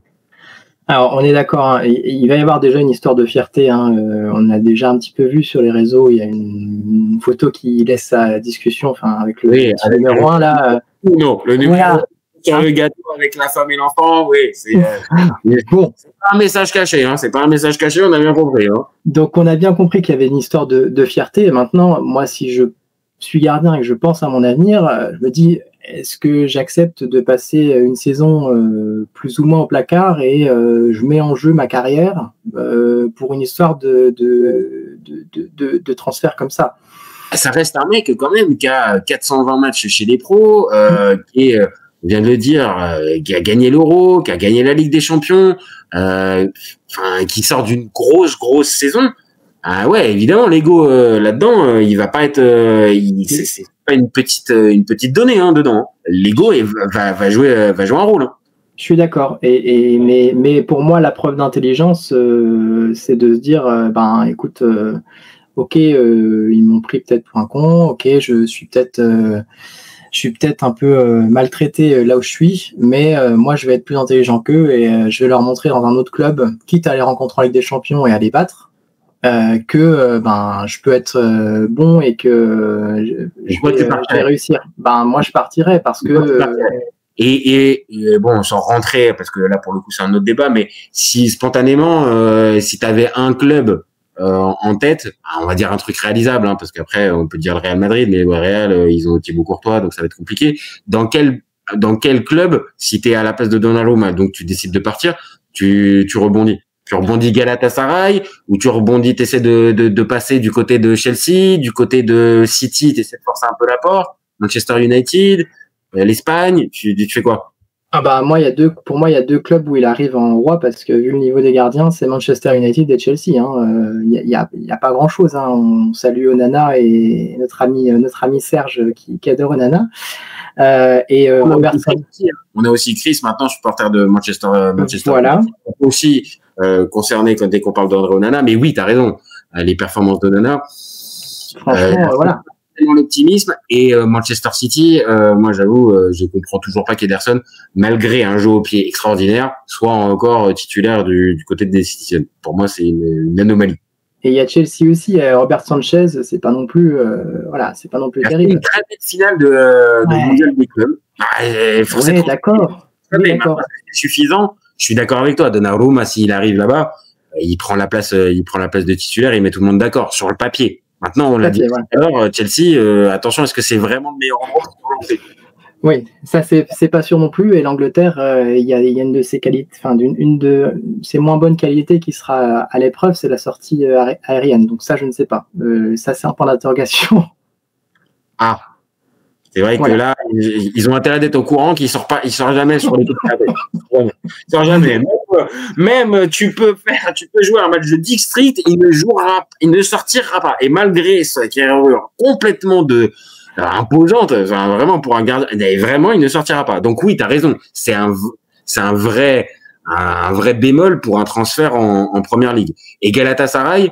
Alors, on est d'accord, hein, il va y avoir déjà une histoire de fierté. Hein, on a déjà un petit peu vu sur les réseaux, il y a une photo qui laisse sa discussion, enfin, avec le numéro 1 là. Non, le numéro 1 sur le gâteau avec la femme et l'enfant, oui, c'est bon. C'est pas un message caché, hein, c'est pas un message caché, on a bien compris. Hein. Donc, on a bien compris qu'il y avait une histoire de fierté. Et maintenant, moi, si je suis gardien et que je pense à mon avenir, je me dis, est-ce que j'accepte de passer une saison plus ou moins au placard et je mets en jeu ma carrière pour une histoire de transfert comme ça? Ça reste un mec quand même qui a 420 matchs chez les pros, qui est, on vient de le dire, qui a gagné l'Euro, qui a gagné la Ligue des Champions, qui sort d'une grosse saison. Ah ouais, évidemment, l'ego là-dedans, il va pas être, c'est pas une petite donnée dedans. L'ego va jouer un rôle. Hein. Je suis d'accord. Mais pour moi, la preuve d'intelligence, c'est de se dire, écoute, ok, ils m'ont pris peut-être pour un con. Ok, je suis peut-être un peu maltraité là où je suis, mais moi, je vais être plus intelligent qu'eux et je vais leur montrer dans un autre club, quitte à les rencontrer en Ligue des Champions et à les battre. Que je peux être bon et que je vais réussir. Moi je partirais parce que et bon, sans rentrer, parce que là pour le coup c'est un autre débat, mais si spontanément si tu avais un club en tête, on va dire un truc réalisable, hein, parce qu'après on peut dire le Real Madrid, mais le Real ils ont Thibaut Courtois, donc ça va être compliqué. Dans quel club, si tu es à la place de Donnarumma, donc tu décides de partir, tu rebondis? Tu rebondis Galatasaray, ou tu rebondis, t'essaies de passer du côté de Chelsea, du côté de City, t'essaies de forcer un peu la porte, Manchester United, l'Espagne, tu fais quoi? Pour moi, il y a deux clubs où il arrive en roi, parce que vu le niveau des gardiens, c'est Manchester United et Chelsea. Il y a pas grand chose. Hein. On salue Onana et notre ami Serge qui adore Onana. On a aussi Chris, maintenant supporter de Manchester. Voilà. Aussi concerné dès qu'on parle d'André Onana, mais oui, tu as raison. Les performances d'Onana. Franchement, voilà. L'optimisme et Manchester City, moi j'avoue, je comprends toujours pas qu'Ederson, malgré un jeu au pied extraordinaire, soit encore titulaire du côté de City. Pour moi, c'est une anomalie. Et il y a Chelsea aussi, Robert Sanchez, c'est pas non plus, c'est pas non plus terrible. Une très belle finale de mondial des clubs. Ouais, d'accord. C'est suffisant. Je suis d'accord avec toi. Donnarumma, s'il arrive là-bas, il prend la place de titulaire, il met tout le monde d'accord sur le papier. Maintenant, on l'a dit tout à l'heure, Chelsea, attention, est-ce que c'est vraiment le meilleur endroit pour lancer? Oui, ça c'est pas sûr non plus. Et l'Angleterre, il y a une de ses qualités, une de ses moins bonnes qualités qui sera à l'épreuve, c'est la sortie aérienne. Donc ça, je ne sais pas. Ça, c'est un point d'interrogation. Ah, c'est vrai que là, ils ont intérêt d'être au courant qu'il sort jamais sur les coups. Il sort jamais. Même tu peux jouer un match de district, il ne sortira pas. Et malgré sa carrure complètement imposante, vraiment pour un gardien, vraiment il ne sortira pas. Donc oui, tu as raison. C'est un vrai bémol pour un transfert en première ligue. Et Galatasaray,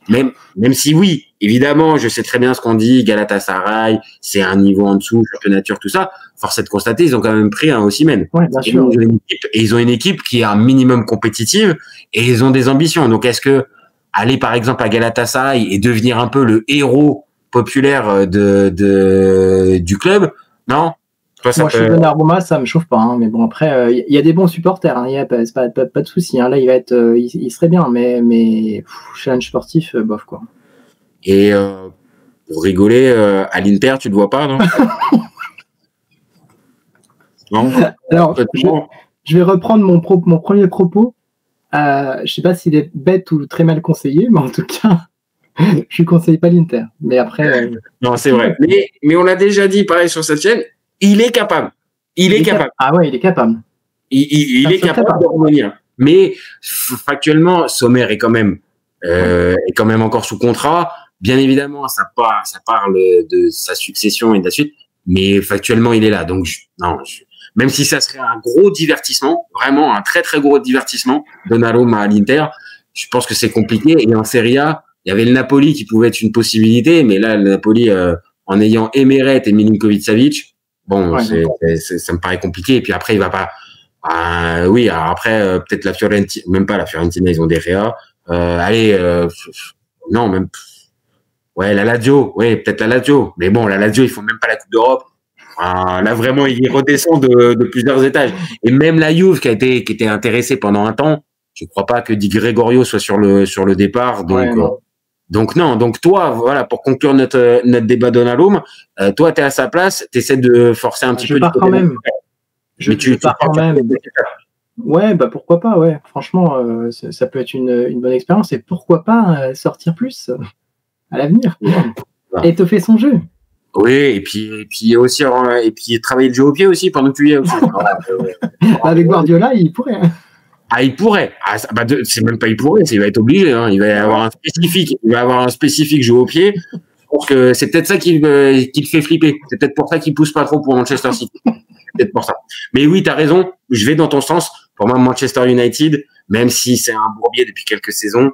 même si oui, évidemment, je sais très bien ce qu'on dit, Galatasaray, c'est un niveau en dessous, nature, tout ça. Force est de constater, ils ont quand même pris un Osimhen. Ouais, bien sûr. Et ils ont une équipe qui est un minimum compétitive et ils ont des ambitions. Donc, est-ce que aller, par exemple, à Galatasaray et devenir un peu le héros populaire du club? Non? Moi, je suis Donnarumma, ça me chauffe pas. Hein, mais bon, après, il y a des bons supporters. Il n'y a pas de souci. Hein, là, il serait bien, mais challenge sportif, bof quoi. Et pour rigoler, à l'Inter, tu ne le vois pas, non? Non. Alors, je vais reprendre mon premier propos. Je ne sais pas s'il est bête ou très mal conseillé, mais en tout cas, Je ne conseille pas l'Inter. Mais après. Non, c'est vrai. Mais on l'a déjà dit, pareil, sur cette chaîne, il est capable. Il est capable. Ah ouais, il est capable. Il est capable de revenir. Mais factuellement, Sommer est quand même encore sous contrat. Bien évidemment, ça parle de sa succession et de la suite. Mais factuellement, il est là. Donc, même si ça serait un gros divertissement, vraiment un très très gros divertissement, Donnarumma à l'Inter, je pense que c'est compliqué. Et en Serie A, il y avait le Napoli qui pouvait être une possibilité, mais là, le Napoli, en ayant Emeret et Milinkovic-Savic, bon, ça me paraît compliqué. Et puis après, il va pas. Oui, alors après, peut-être la Fiorentina, même pas la Fiorentina, ils ont des Réa. Non, même. Ouais, la Lazio, peut-être la Lazio. Mais bon, la Lazio, ils font même pas la Coupe d'Europe. Là, vraiment, ils redescendent de plusieurs étages. Et même la Juve, qui était intéressée pendant un temps, je crois pas que Di Gregorio soit sur le départ. Donc, non. Donc, toi, voilà, pour conclure notre débat Donnarumma, toi, t'es à sa place, t'essaies de forcer un petit peu. Je pars quand même. Je pars quand même. Ouais, bah pourquoi pas, ouais. Franchement, ça peut être une bonne expérience. Et pourquoi pas sortir plus à l'avenir. Étoffer son jeu. Oui, et puis aussi, et puis travailler le jeu au pied aussi pendant que tu y es aussi. Avec Guardiola, il pourrait. Il pourrait. C'est même pas il pourrait, il va être obligé. Hein. Il va avoir un spécifique jeu au pied. Je pense que c'est peut-être ça qui le fait flipper. C'est peut-être pour ça qu'il pousse pas trop pour Manchester City. C'est peut-être pour ça. Mais oui, t'as raison. Je vais dans ton sens. Pour moi, Manchester United, même si c'est un bourbier depuis quelques saisons,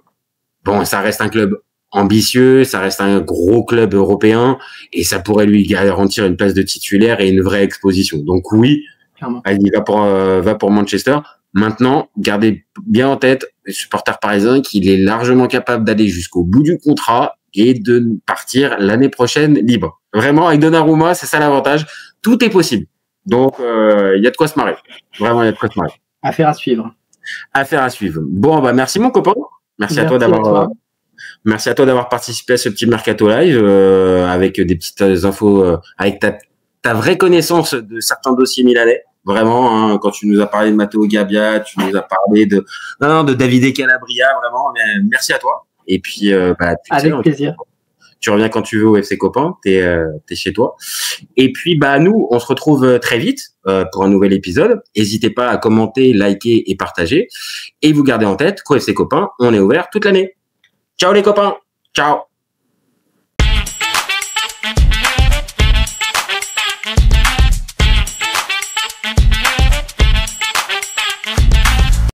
bon, ça reste un club ambitieux, ça reste un gros club européen et ça pourrait lui garantir une place de titulaire et une vraie exposition. Donc oui, il va pour Manchester. Maintenant, gardez bien en tête, les supporters parisiens, qu'il est largement capable d'aller jusqu'au bout du contrat et de partir l'année prochaine libre. Vraiment, avec Donnarumma, c'est ça l'avantage. Tout est possible. Donc, il y a de quoi se marrer. Vraiment, il y a de quoi se marrer. Affaire à suivre. Affaire à suivre. Bon, merci mon copain. Merci à toi d'avoir participé à ce petit Mercato Live avec des petites infos, avec ta vraie connaissance de certains dossiers milanais. Vraiment, hein, quand tu nous as parlé de Matteo Gabbia, tu nous as parlé de Davide Calabria, vraiment. Mais merci à toi. Et puis, avec plaisir. Tu reviens quand tu veux au FC Copain, t'es chez toi. Et puis, nous, on se retrouve très vite pour un nouvel épisode. N'hésitez pas à commenter, liker et partager. Et vous gardez en tête qu'au FC Copain, on est ouvert toute l'année. Ciao les copains. Ciao.